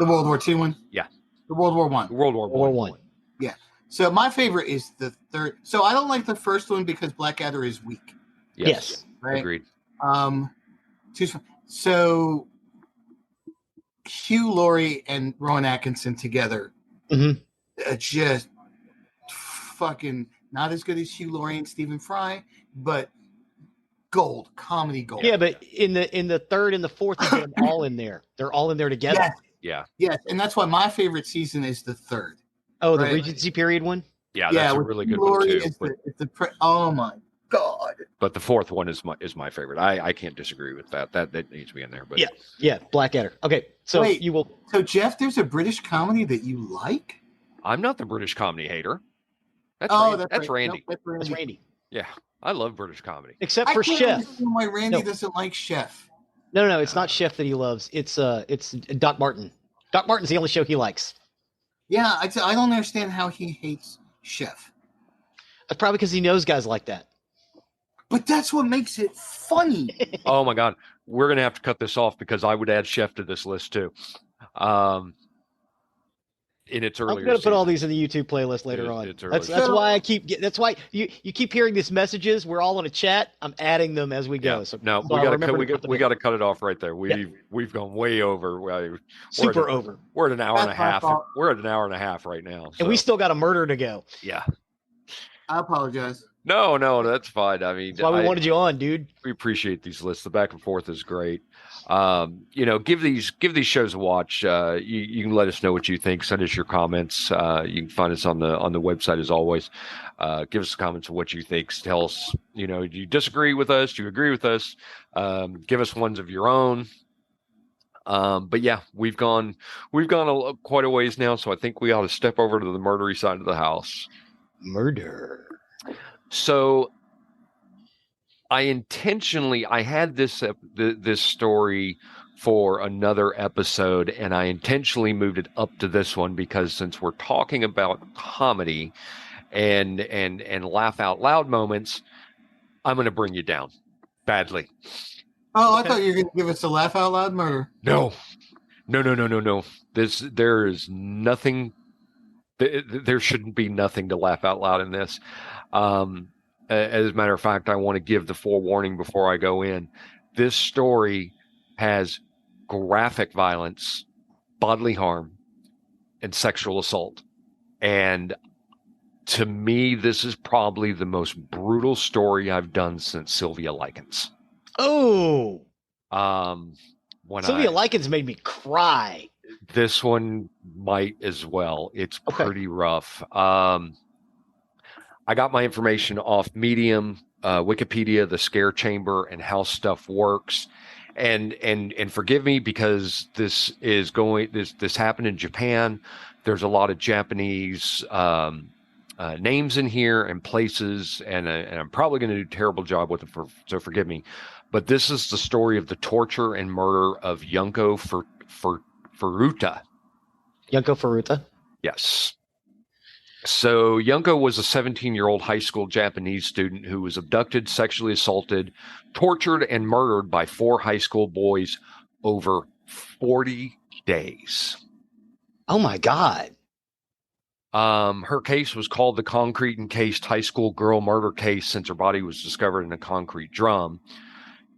The World War II one. Yeah. The World War I. World War One. Yeah. So my favorite is the third. So I don't like the first one because Blackadder is weak. Yes. Right? Agreed. So Hugh Laurie and Rowan Atkinson together, just fucking not as good as Hugh Laurie and Stephen Fry, but comedy gold. Yeah, but in the third and the fourth, you get them all in there. They're all in there together. Yes. Yes, and that's why my favorite season is the third. Oh, the Regency period one? Yeah, that's a really good one too. Oh my god! But the fourth one is my favorite. I can't disagree with that. That needs to be in there. But yeah, Blackadder. Okay, so wait, you will. So Jeff, there's a British comedy that you like? I'm not the British comedy hater. That's Randy. Nope, that's Randy. Yeah, I love British comedy, except for Chef. I can't understand why Randy doesn't like Chef. No, it's not Chef that he loves. It's Doc Martin. Doc Martin's the only show he likes. Yeah, I don't understand how he hates Chef. That's probably because he knows guys like that. But that's what makes it funny. Oh my God. We're going to have to cut this off because I would add Chef to this list too. In its earlier I'm going to put all seasons. these in the YouTube playlist later on. It's early. That's why that's why you keep hearing these messages. We're all in a chat. I'm adding them as we go. Yeah. So No, we got to cut it off right there. We've gone way over. Super over. We're at an hour and a half. We're at an hour and a half right now. So. And we still got a murder to go. Yeah. I apologize. No, that's fine. I mean, that's why we wanted you on, dude. We appreciate these lists. The back and forth is great. Give these shows a watch. You can let us know what you think. Send us your comments. You can find us on the website as always. Give us comments of what you think. Tell us, do you disagree with us? Do you agree with us? Give us ones of your own. But yeah, we've gone quite a ways now, so I think we ought to step over to the murdery side of the house. Murder. So I had this story for another episode, and I intentionally moved it up to this one because since we're talking about comedy and laugh out loud moments, I'm going to bring you down badly. Oh, I thought you were going to give us a laugh out loud murder. No. There is nothing. There shouldn't be nothing to laugh out loud in this. As a matter of fact, I want to give the forewarning before I go in. This story has graphic violence, bodily harm, and sexual assault. And to me, this is probably the most brutal story I've done since Sylvia Likens. Oh. Sylvia Likens made me cry. This one might as well. It's pretty rough. I got my information off Medium, Wikipedia, the Scare Chamber, and How Stuff Works. And forgive me because this happened in Japan. There's a lot of Japanese names in here and places, and I'm probably going to do a terrible job with it, so forgive me. But this is the story of the torture and murder of Junko Furuta. Junko Furuta? Yes. So Junko was a 17-year-old high school Japanese student who was abducted, sexually assaulted, tortured, and murdered by 4 high school boys over 40 days. Oh, my God. Her case was called the Concrete Encased High School Girl Murder Case since her body was discovered in a concrete drum.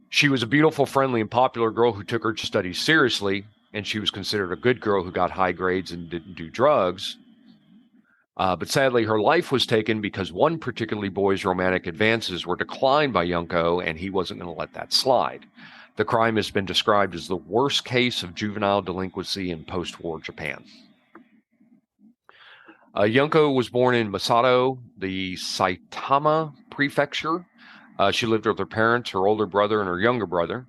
She was a beautiful, friendly, and popular girl who took her studies seriously, and she was considered a good girl who got high grades and didn't do drugs. But sadly, her life was taken because one particular boy's romantic advances were declined by Junko, and he wasn't going to let that slide. The crime has been described as the worst case of juvenile delinquency in post-war Japan. Junko was born in Masato, the Saitama Prefecture. She lived with her parents, her older brother, and her younger brother.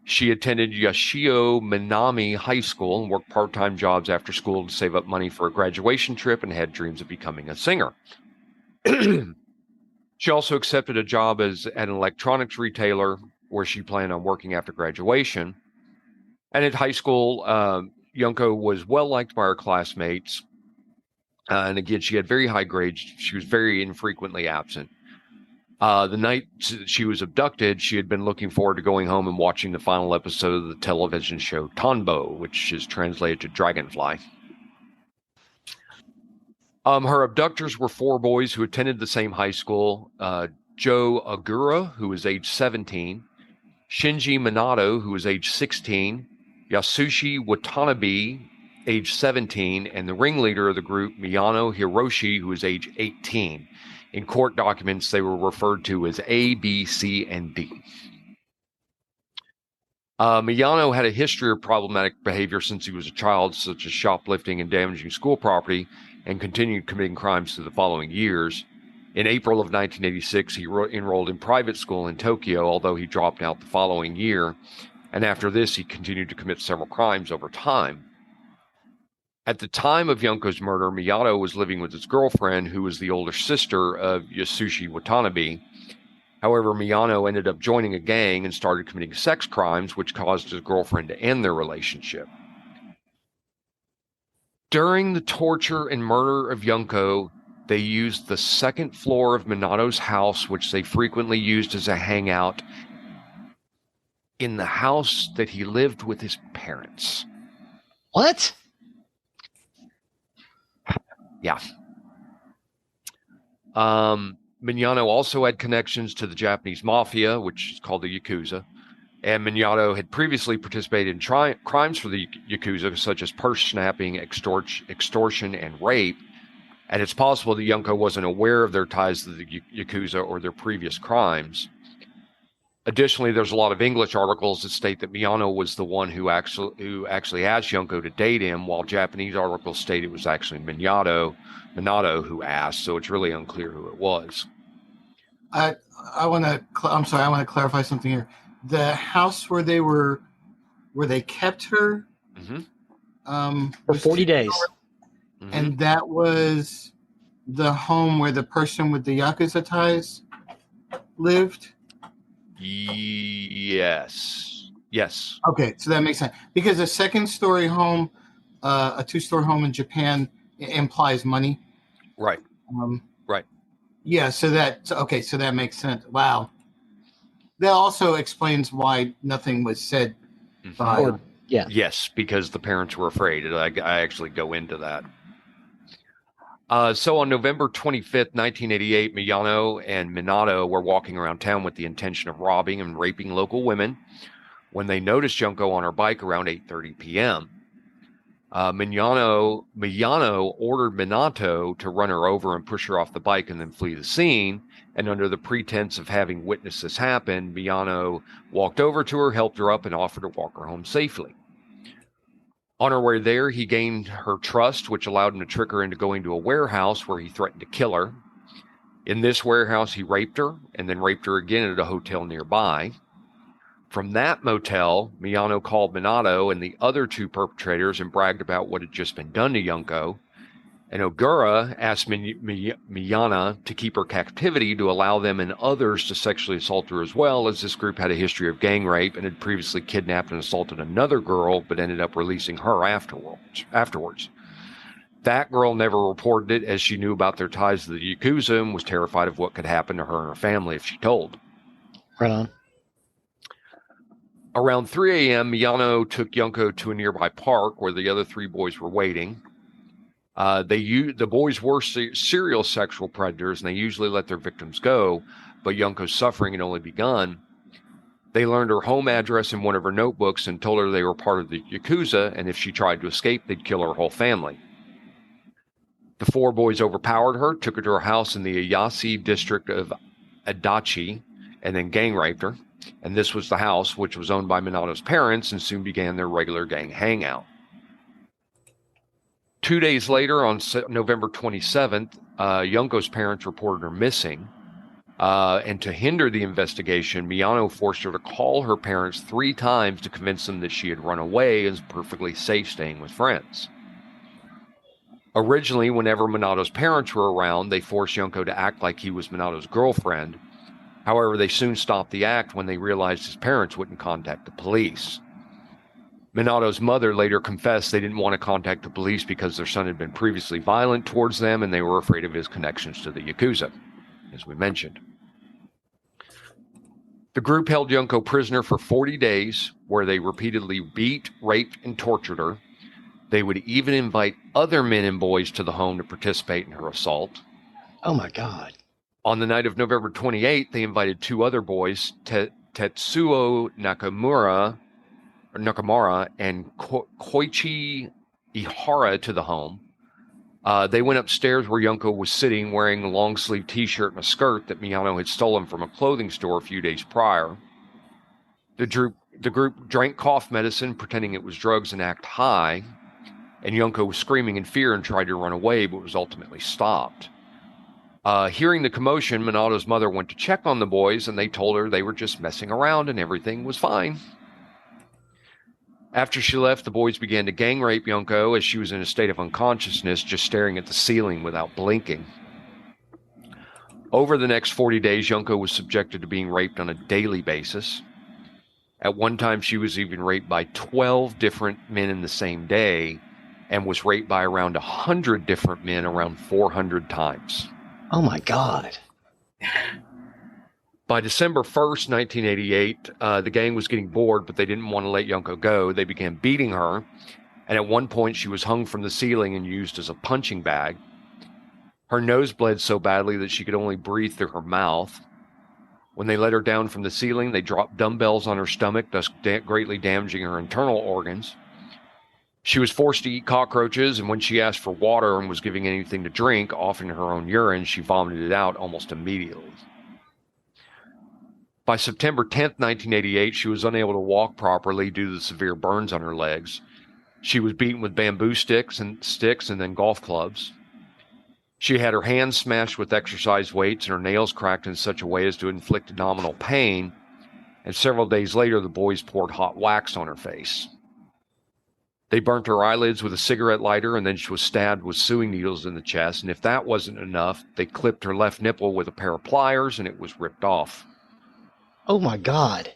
She attended Yashio Minami High School and worked part-time jobs after school to save up money for a graduation trip and had dreams of becoming a singer. She also accepted a job at an electronics retailer where she planned on working after graduation. And at high school, Junko was well-liked by her classmates. And again, she had very high grades. She was very infrequently absent. The night she was abducted, she had been looking forward to going home and watching the final episode of the television show Tanbo, which is translated to Dragonfly. Her abductors were 4 boys who attended the same high school. Joe Agura, who was age 17, Shinji Minato, who was age 16, Yasushi Watanabe, age 17, and the ringleader of the group, Miyano Hiroshi, who was age 18. In court documents, they were referred to as A, B, C, and D. Miyano had a history of problematic behavior since he was a child, such as shoplifting and damaging school property, and continued committing crimes through the following years. In April of 1986, he enrolled in private school in Tokyo, although he dropped out the following year. And after this, he continued to commit several crimes over time. At the time of Junko's murder, Miyato was living with his girlfriend, who was the older sister of Yasushi Watanabe. However, Miyano ended up joining a gang and started committing sex crimes, which caused his girlfriend to end their relationship. During the torture and murder of Junko, They used the second floor of Minato's house, which they frequently used as a hangout, in the house that he lived with his parents. What? Yeah. Minato also had connections to the Japanese mafia, which is called the Yakuza. And Minato had previously participated in crimes for the Yakuza, such as purse snapping, extortion, and rape. And it's possible that Junko wasn't aware of their ties to the Yakuza or their previous crimes. Additionally, there's a lot of English articles that state that Miyano was the one who actually asked Junko to date him, while Japanese articles state it was actually Minato who asked. So it's really unclear who it was. I want to. I'm sorry. I want to clarify something here. The house where they kept her, for 40 days, and that was the home where the person with the Yakuza ties lived. Yes. Okay, so that makes sense because a second-story home, a two-story home in Japan implies money. Right. Right. Yeah. So that makes sense. Wow. That also explains why nothing was said. Yes, because the parents were afraid. I actually go into that. So on November 25th, 1988, Miyano and Minato were walking around town with the intention of robbing and raping local women when they noticed Junko on her bike around 8:30 p.m. Miyano ordered Minato to run her over and push her off the bike and then flee the scene. And under the pretense of having witnessed this happen, Miyano walked over to her, helped her up, and offered to walk her home safely. On her way there, he gained her trust, which allowed him to trick her into going to a warehouse where he threatened to kill her. In this warehouse, he raped her and then raped her again at a hotel nearby. From that motel, Miyano called Minato and the other two perpetrators and bragged about what had just been done to Junko. And Ogura asked Miyana to keep her captivity to allow them and others to sexually assault her as well, as this group had a history of gang rape and had previously kidnapped and assaulted another girl, but ended up releasing her afterwards. That girl never reported it, as she knew about their ties to the Yakuza and was terrified of what could happen to her and her family if she told. Right on. Around 3 a.m., Miyano took Junko to a nearby park where the other three boys were waiting. The boys were serial sexual predators, and they usually let their victims go, but Junko's suffering had only begun. They learned her home address in one of her notebooks and told her they were part of the Yakuza, and if she tried to escape, they'd kill her whole family. The four boys overpowered her, took her to her house in the Ayase district of Adachi, and then gang raped her. And this was the house, which was owned by Minato's parents, and soon began their regular gang hangout. 2 days later, on November 27th, Junko's parents reported her missing. And to hinder the investigation, Miyano forced her to call her parents 3 times to convince them that she had run away and was perfectly safe staying with friends. Originally, whenever Minato's parents were around, they forced Junko to act like he was Minato's girlfriend. However, they soon stopped the act when they realized his parents wouldn't contact the police. Minato's mother later confessed they didn't want to contact the police because their son had been previously violent towards them and they were afraid of his connections to the Yakuza, as we mentioned. The group held Junko prisoner for 40 days, where they repeatedly beat, raped, and tortured her. They would even invite other men and boys to the home to participate in her assault. Oh my God. On the night of November 28th, they invited 2 other boys, Tetsuo Nakamura and Koichi Ihara, to the home. They went upstairs where Junko was sitting, wearing a long-sleeve t-shirt and a skirt that Miyano had stolen from a clothing store a few days prior. The group drank cough medicine, pretending it was drugs, and acted high. And Junko was screaming in fear and tried to run away, but was ultimately stopped. Hearing the commotion, Minato's mother went to check on the boys, and they told her they were just messing around and everything was fine. After she left, the boys began to gang rape Junko as she was in a state of unconsciousness, just staring at the ceiling without blinking. Over the next 40 days, Junko was subjected to being raped on a daily basis. At one time, she was even raped by 12 different men in the same day, and was raped by around 100 different men around 400 times. Oh, my God. By December 1st, 1988, the gang was getting bored, but they didn't want to let Junko go. They began beating her, and at one point she was hung from the ceiling and used as a punching bag. Her nose bled so badly that she could only breathe through her mouth. When they let her down from the ceiling, they dropped dumbbells on her stomach, thus greatly damaging her internal organs. She was forced to eat cockroaches, and when she asked for water and was giving anything to drink, often her own urine, she vomited it out almost immediately. By September 10th, 1988, she was unable to walk properly due to the severe burns on her legs. She was beaten with bamboo sticks and then golf clubs. She had her hands smashed with exercise weights and her nails cracked in such a way as to inflict abdominal pain, and several days later the boys poured hot wax on her face. They burnt her eyelids with a cigarette lighter, and then she was stabbed with sewing needles in the chest, and if that wasn't enough, they clipped her left nipple with a pair of pliers and it was ripped off. Oh, my God.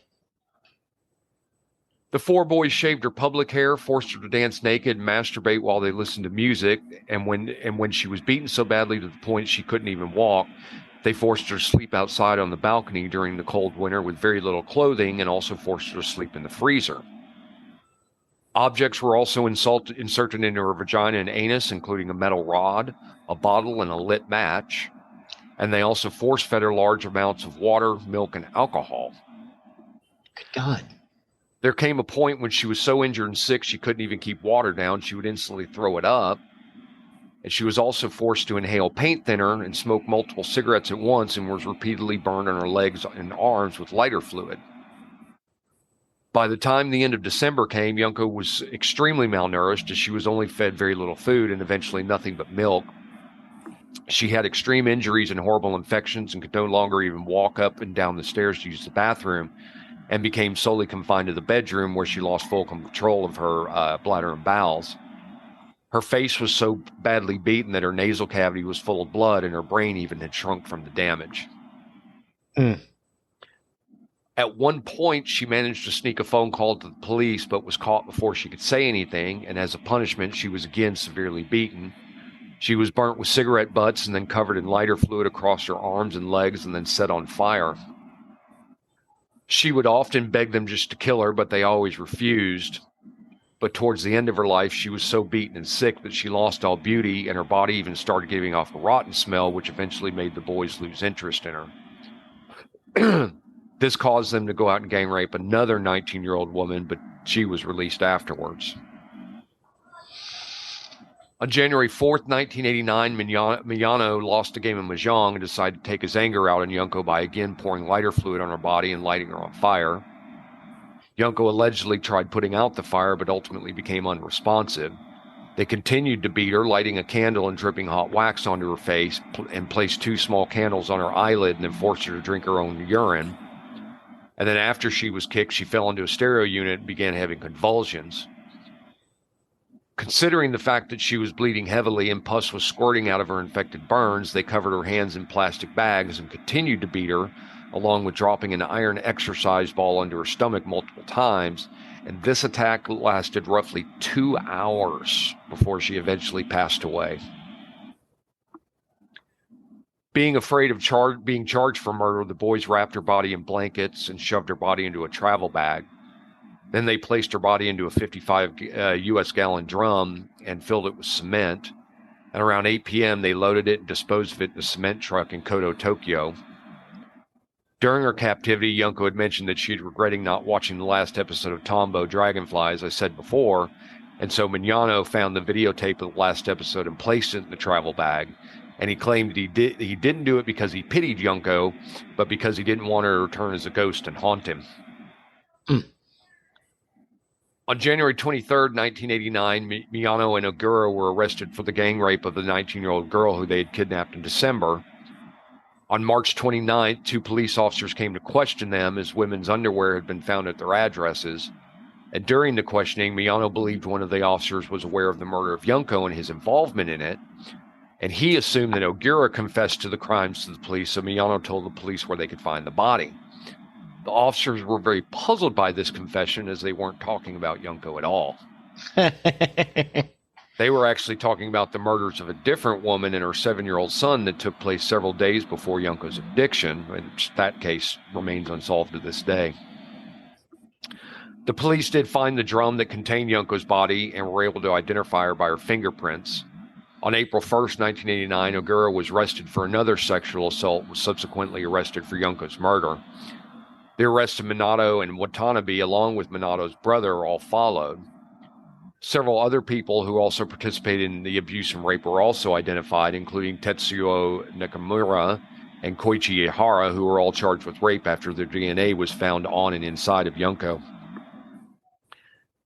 The four boys shaved her public hair, forced her to dance naked and masturbate while they listened to music, and when she was beaten so badly to the point she couldn't even walk, they forced her to sleep outside on the balcony during the cold winter with very little clothing, and also forced her to sleep in the freezer. Objects were also inserted into her vagina and anus, including a metal rod, a bottle, and a lit match. And they also force-fed her large amounts of water, milk, and alcohol. Good God. There came a point when she was so injured and sick she couldn't even keep water down. She would instantly throw it up. And she was also forced to inhale paint thinner and smoke multiple cigarettes at once, and was repeatedly burned on her legs and arms with lighter fluid. By the time the end of December came, Junko was extremely malnourished, as she was only fed very little food and eventually nothing but milk. She had extreme injuries and horrible infections and could no longer even walk up and down the stairs to use the bathroom, and became solely confined to the bedroom, where she lost full control of her bladder and bowels. Her face was so badly beaten that her nasal cavity was full of blood, and her brain even had shrunk from the damage. At one point, she managed to sneak a phone call to the police, but was caught before she could say anything, and as a punishment, she was again severely beaten. She was burnt with cigarette butts and then covered in lighter fluid across her arms and legs and then set on fire. She would often beg them just to kill her, but they always refused. But towards the end of her life, she was so beaten and sick that she lost all beauty, and her body even started giving off a rotten smell, which eventually made the boys lose interest in her. This caused them to go out and gang rape another 19-year-old woman, but she was released afterwards. On January 4th, 1989, Miyano lost a game of Mahjong and decided to take his anger out on Junko by again pouring lighter fluid on her body and lighting her on fire. Junko allegedly tried putting out the fire, but ultimately became unresponsive. They continued to beat her, lighting a candle and dripping hot wax onto her face, and placed 2 small candles on her eyelid and then forced her to drink her own urine. And then after she was kicked, she fell into a stereo unit and began having convulsions. Considering the fact that she was bleeding heavily and pus was squirting out of her infected burns, they covered her hands in plastic bags and continued to beat her, along with dropping an iron exercise ball into her stomach multiple times. And this attack lasted roughly 2 hours before she eventually passed away. Being afraid of being charged for murder, the boys wrapped her body in blankets and shoved her body into a travel bag. Then they placed her body into a 55 U.S. gallon drum and filled it with cement. And around 8 p.m., they loaded it and disposed of it in a cement truck in Koto, Tokyo. During her captivity, Junko had mentioned that she'd regretting not watching the last episode of Tombow Dragonfly, as I said before, and so Miyano found the videotape of the last episode and placed it in the travel bag. And he claimed he didn't do it because he pitied Junko, but because he didn't want her to return as a ghost and haunt him. On January 23rd, 1989, Miyano and Ogura were arrested for the gang rape of the 19-year-old girl who they had kidnapped in December. On March 29th, 2 police officers came to question them as women's underwear had been found at their addresses. And during the questioning, Miyano believed one of the officers was aware of the murder of Junko and his involvement in it. And he assumed that Ogura confessed to the crimes to the police, so Miyano told the police where they could find the body. The officers were very puzzled by this confession, as they weren't talking about Junko at all. They were actually talking about the murders of a different woman and her 7-year-old son that took place several days before Junko's addiction, which that case remains unsolved to this day. The police did find the drum that contained Junko's body and were able to identify her by her fingerprints. On April 1st, 1989, Ogura was arrested for another sexual assault, was subsequently arrested for Junko's murder. The arrest of Minato and Watanabe, along with Minato's brother, all followed. Several other people who also participated in the abuse and rape were also identified, including Tetsuo Nakamura and Koichi Ihara, who were all charged with rape after their DNA was found on and inside of Junko.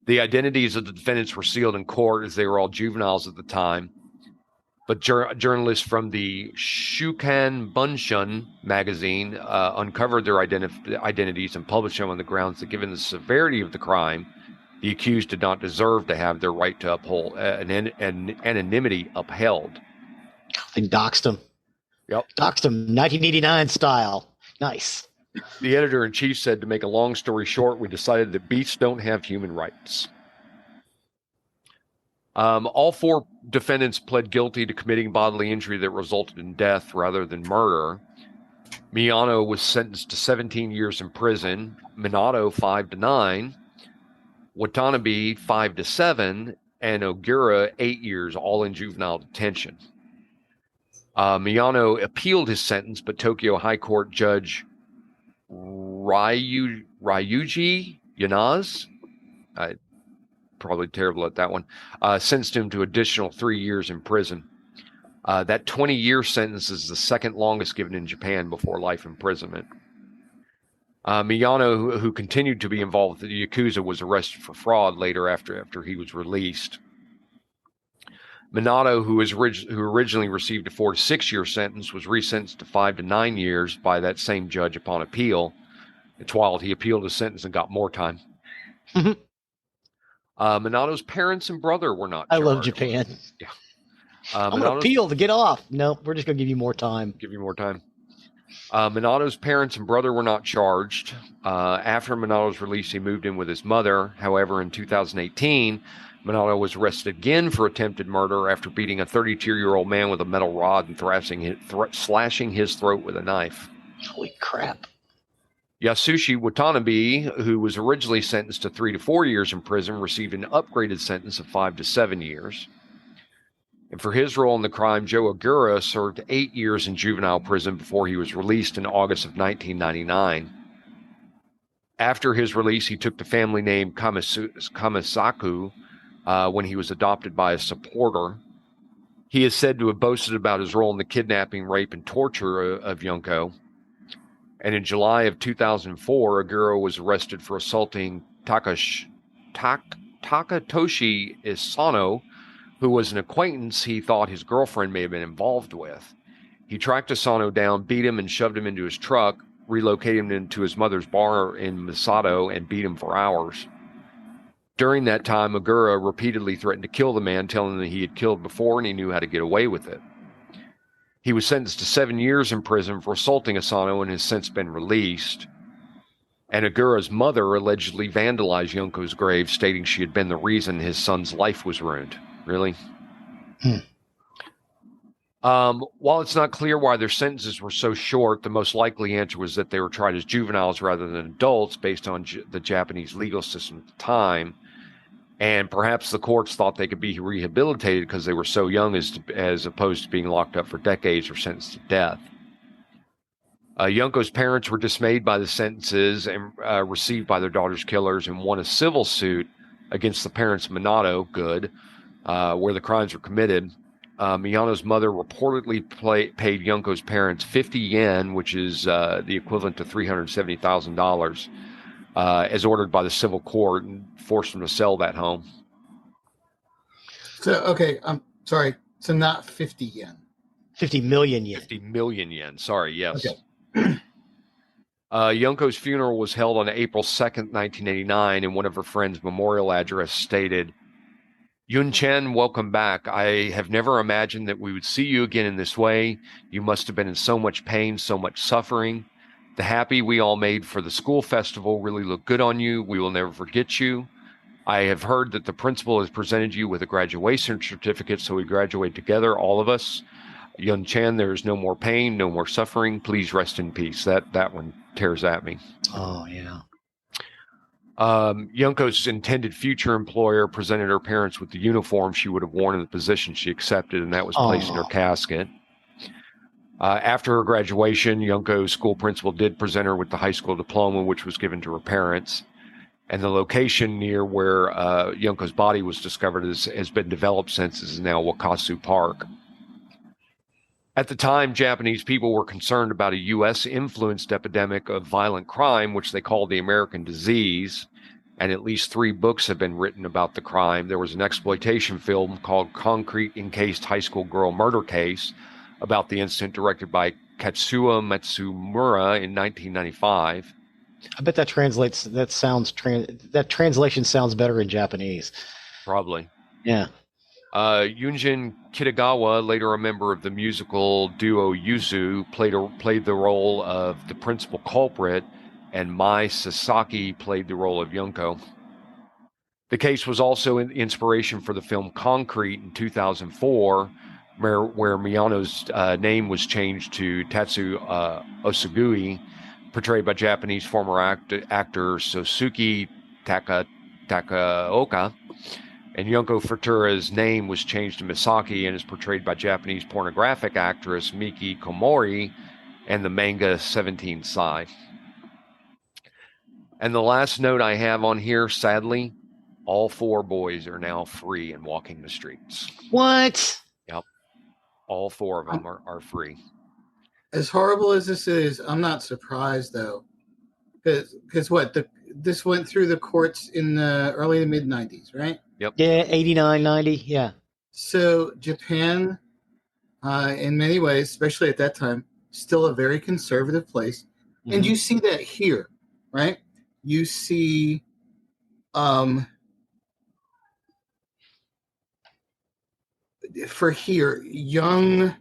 The identities of the defendants were sealed in court as they were all juveniles at the time. But journalists from the Shukan Bunshun magazine uncovered their identities and published them on the grounds that given the severity of the crime, the accused did not deserve to have their right to uphold anonymity upheld. They doxed him. Yep. Doxed him 1989 style. Nice. The editor-in-chief said, to make a long story short, we decided that beasts don't have human rights. All 4 defendants pled guilty to committing bodily injury that resulted in death rather than murder. Miyano was sentenced to 17 years in prison, Minato 5 to 9, Watanabe 5 to 7, and Ogura 8 years, all in juvenile detention. Miyano appealed his sentence, but Tokyo High Court Judge Ryuji Yanaz, probably terrible at that one, sentenced him to additional 3 years in prison. That 20-year sentence is the second longest given in Japan before life imprisonment. Miyano, who continued to be involved with the Yakuza, was arrested for fraud later after he was released. Minato, who originally received a 4 to 6 year sentence, was resentenced to 5 to 9 years by that same judge upon appeal. It's wild. He appealed his sentence and got more time. Minato's parents and brother were not charged. I love Japan. Yeah. I'm going to appeal to get off. No, we're just going to give you more time. Minato's parents and brother were not charged. After Minato's release, he moved in with his mother. However, in 2018, Minato was arrested again for attempted murder after beating a 32-year-old man with a metal rod and slashing his throat with a knife. Holy crap. Yasushi Watanabe, who was originally sentenced to 3 to 4 years in prison, received an upgraded sentence of 5 to 7 years. And for his role in the crime, Joe Ogura served 8 years in juvenile prison before he was released in August of 1999. After his release, he took the family name Kamisaku when he was adopted by a supporter. He is said to have boasted about his role in the kidnapping, rape, and torture of Junko. And in July of 2004, Ogura was arrested for assaulting Takatoshi Isano, who was an acquaintance he thought his girlfriend may have been involved with. He tracked Asano down, beat him, and shoved him into his truck, relocated him into his mother's bar in Misato, and beat him for hours. During that time, Ogura repeatedly threatened to kill the man, telling him that he had killed before and he knew how to get away with it. He was sentenced to 7 years in prison for assaulting Asano and has since been released. And Ogura's mother allegedly vandalized Junko's grave, stating she had been the reason his son's life was ruined. Really? While it's not clear why their sentences were so short, the most likely answer was that they were tried as juveniles rather than adults based on the Japanese legal system at the time. And perhaps the courts thought they could be rehabilitated because they were so young as opposed to being locked up for decades or sentenced to death. Junko's parents were dismayed by the sentences and received by their daughter's killers and won a civil suit against the parents of Minato, where the crimes were committed. Miyano's mother reportedly paid Junko's parents 50 yen, which is the equivalent to $370,000, as ordered by the civil court, and forced them to sell that home. So, okay, I'm sorry. So not 50 yen. 50 million yen. 50 million yen. Sorry, yes. Okay. Junko's funeral was held on April 2nd, 1989, and one of her friend's memorial address stated, "Yun Chen, welcome back. I have never imagined that we would see you again in this way. You must have been in so much pain, so much suffering. The happy we all made for the school festival really looked good on you. We will never forget you. I have heard that the principal has presented you with a graduation certificate, so we graduate together, all of us. Yun Chan, there is no more pain, no more suffering. Please rest in peace. That one tears at me. Oh, yeah. Yunko's intended future employer presented her parents with the uniform she would have worn in the position she accepted, and that was placed in her casket. After her graduation, Junko's school principal did present her with the high school diploma, which was given to her parents. And the location near where Junko's body was discovered has been developed since. Is now Wakasu Park. At the time, Japanese people were concerned about a U.S.-influenced epidemic of violent crime, which they called the American Disease, and at least 3 books have been written about the crime. There was an exploitation film called Concrete Encased High School Girl Murder Case about the incident, directed by Katsuo Matsumura in 1995. I bet that translates. That translation sounds better in Japanese. Probably. Yeah. Yunjin Kitagawa, later a member of the musical duo Yuzu, played the role of the principal culprit, and Mai Sasaki played the role of Junko. The case was also an inspiration for the film Concrete in 2004, where Miyano's name was changed to Tatsu Osugui, portrayed by Japanese former actor Sosuke Takaoka. And Junko Futura's name was changed to Misaki and is portrayed by Japanese pornographic actress Miki Komori and the manga 17 Sai. And the last note I have on here, sadly, all 4 boys are now free and walking the streets. What? Yep. All 4 of them are free. As horrible as this is, I'm not surprised, though. Because this went through the courts in the early to mid-90s, right? Yep. Yeah, 89, 90, yeah. So Japan, in many ways, especially at that time, still a very conservative place. Mm-hmm. And you see that here, right? You see for here, young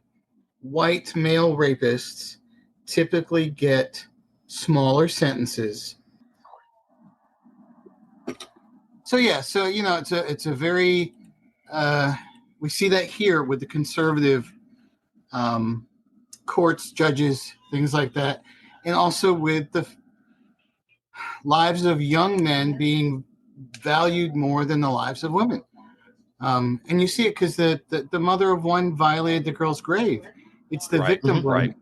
white male rapists typically get smaller sentences. So it's a very we see that here with the conservative courts, judges, things like that, and also with the lives of young men being valued more than the lives of women. And you see it because the mother of one violated the girl's grave. It's the victim blame. Right.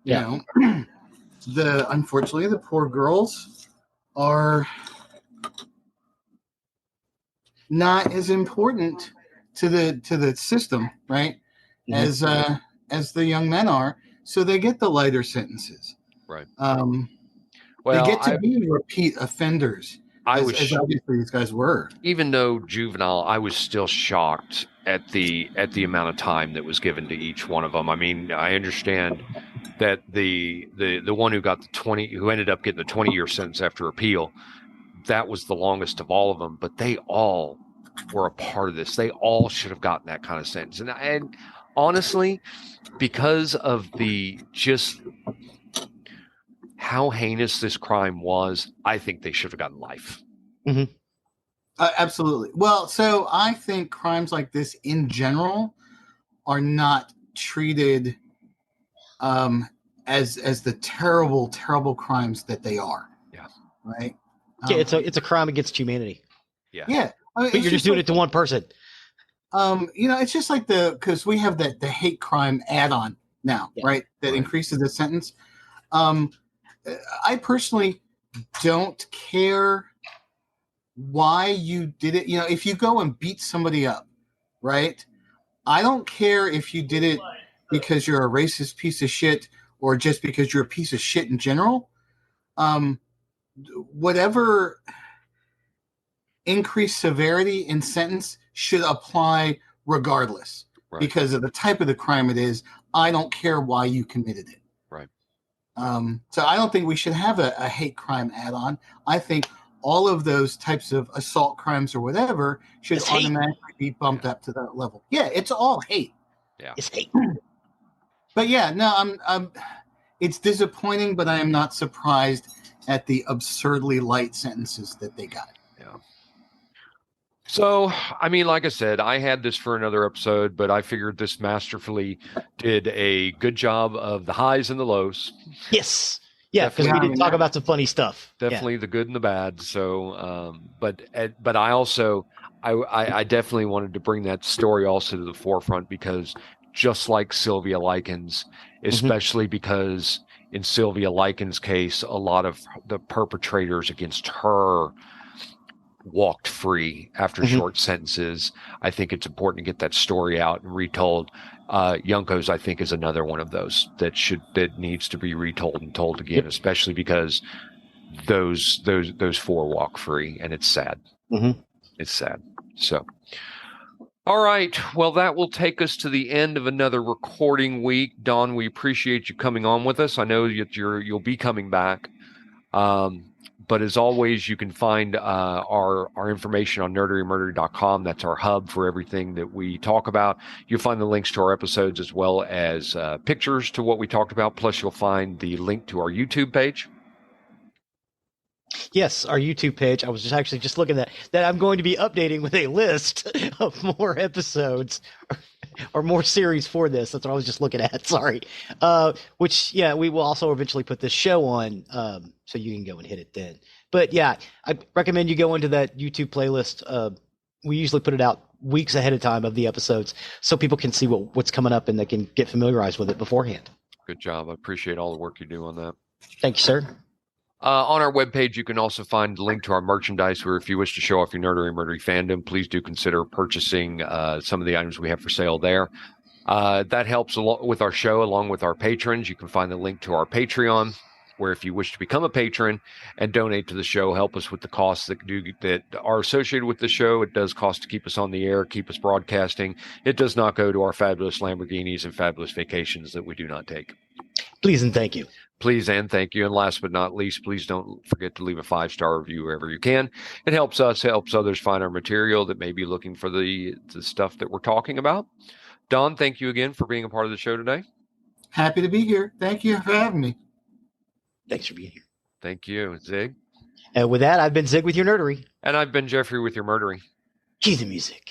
You know, unfortunately the poor girls are not as important to the system, right? Mm-hmm. As the young men are, so they get the lighter sentences. Right. They get to be repeat offenders. As obviously these guys were. Even though juvenile, I was still shocked at the amount of time that was given to each one of them. I mean, I understand that the one who got who ended up getting the 20-year sentence after appeal, that was the longest of all of them, but they all were a part of this. They all should have gotten that kind of sentence. And honestly, because of just how heinous this crime was, I think they should have gotten life. Mm-hmm. Absolutely. Well, so I think crimes like this in general are not treated as the terrible, terrible crimes that they are. Yeah. Right. Yeah, it's a crime against humanity. Yeah. Yeah. I mean, but you're just doing it to one person. It's just like because we have the hate crime add-on now, right? That increases the sentence. I personally don't care why you did it. You know, if you go and beat somebody up, right? I don't care if you did it because you're a racist piece of shit or just because you're a piece of shit in general. Whatever increased severity in sentence should apply regardless, because of the type of the crime it is. I don't care why you committed it. Right. So I don't think we should have a hate crime add-on. I think all of those types of assault crimes or whatever should automatically be bumped up to that level. Yeah, it's all hate. Yeah, it's hate. But yeah, no, I'm. It's disappointing, but I am not surprised at the absurdly light sentences that they got. Yeah. So, I mean, like I said, I had this for another episode, but I figured this masterfully did a good job of the highs and the lows. Yes. Yeah, because we Definitely, did talk about some funny stuff. definitely the good and the bad. So, but I also, I definitely wanted to bring that story also to the forefront because just like Sylvia Likens, especially because in Sylvia Likens' case, a lot of the perpetrators against her walked free after short sentences. I think it's important to get that story out and retold. Junko's, I think, is another one of those that needs to be retold and told again, Yep. especially because those four walk free, and it's sad. Mm-hmm. It's sad. So, all right. Well, that will take us to the end of another recording week. Don, we appreciate you coming on with us. I know that you'll be coming back. But as always, you can find our information on nerderyandmurdery.com. That's our hub for everything that we talk about. You'll find the links to our episodes as well as pictures to what we talked about. Plus, you'll find the link to our YouTube page. Yes, our YouTube page. I was just looking at that. I'm going to be updating with a list of more episodes or more series for this. That's what I was just looking at. Sorry. Which, yeah, we will also eventually put this show on, so you can go and hit it then. But yeah, I recommend you go into that YouTube playlist. We usually put it out weeks ahead of time of the episodes so people can see what's coming up and they can get familiarized with it beforehand. Good job. I appreciate all the work you do on that. Thank you, sir. On our webpage, you can also find a link to our merchandise where if you wish to show off your Nerdery and Murdery fandom, please do consider purchasing some of the items we have for sale there. That helps a lot with our show along with our patrons. You can find the link to our Patreon where if you wish to become a patron and donate to the show, help us with the costs that are associated with the show. It does cost to keep us on the air, keep us broadcasting. It does not go to our fabulous Lamborghinis and fabulous vacations that we do not take. Please and thank you. Please and thank you. And last but not least, please don't forget to leave a 5-star review wherever you can. It helps us, helps others find our material that may be looking for the stuff that we're talking about. Don, thank you again for being a part of the show today. Happy to be here. Thank you for having me. Thanks for being here. Thank you, Zig. And with that, I've been Zig with your nerdery. And I've been Geoffrey with your murdery. Cue the music.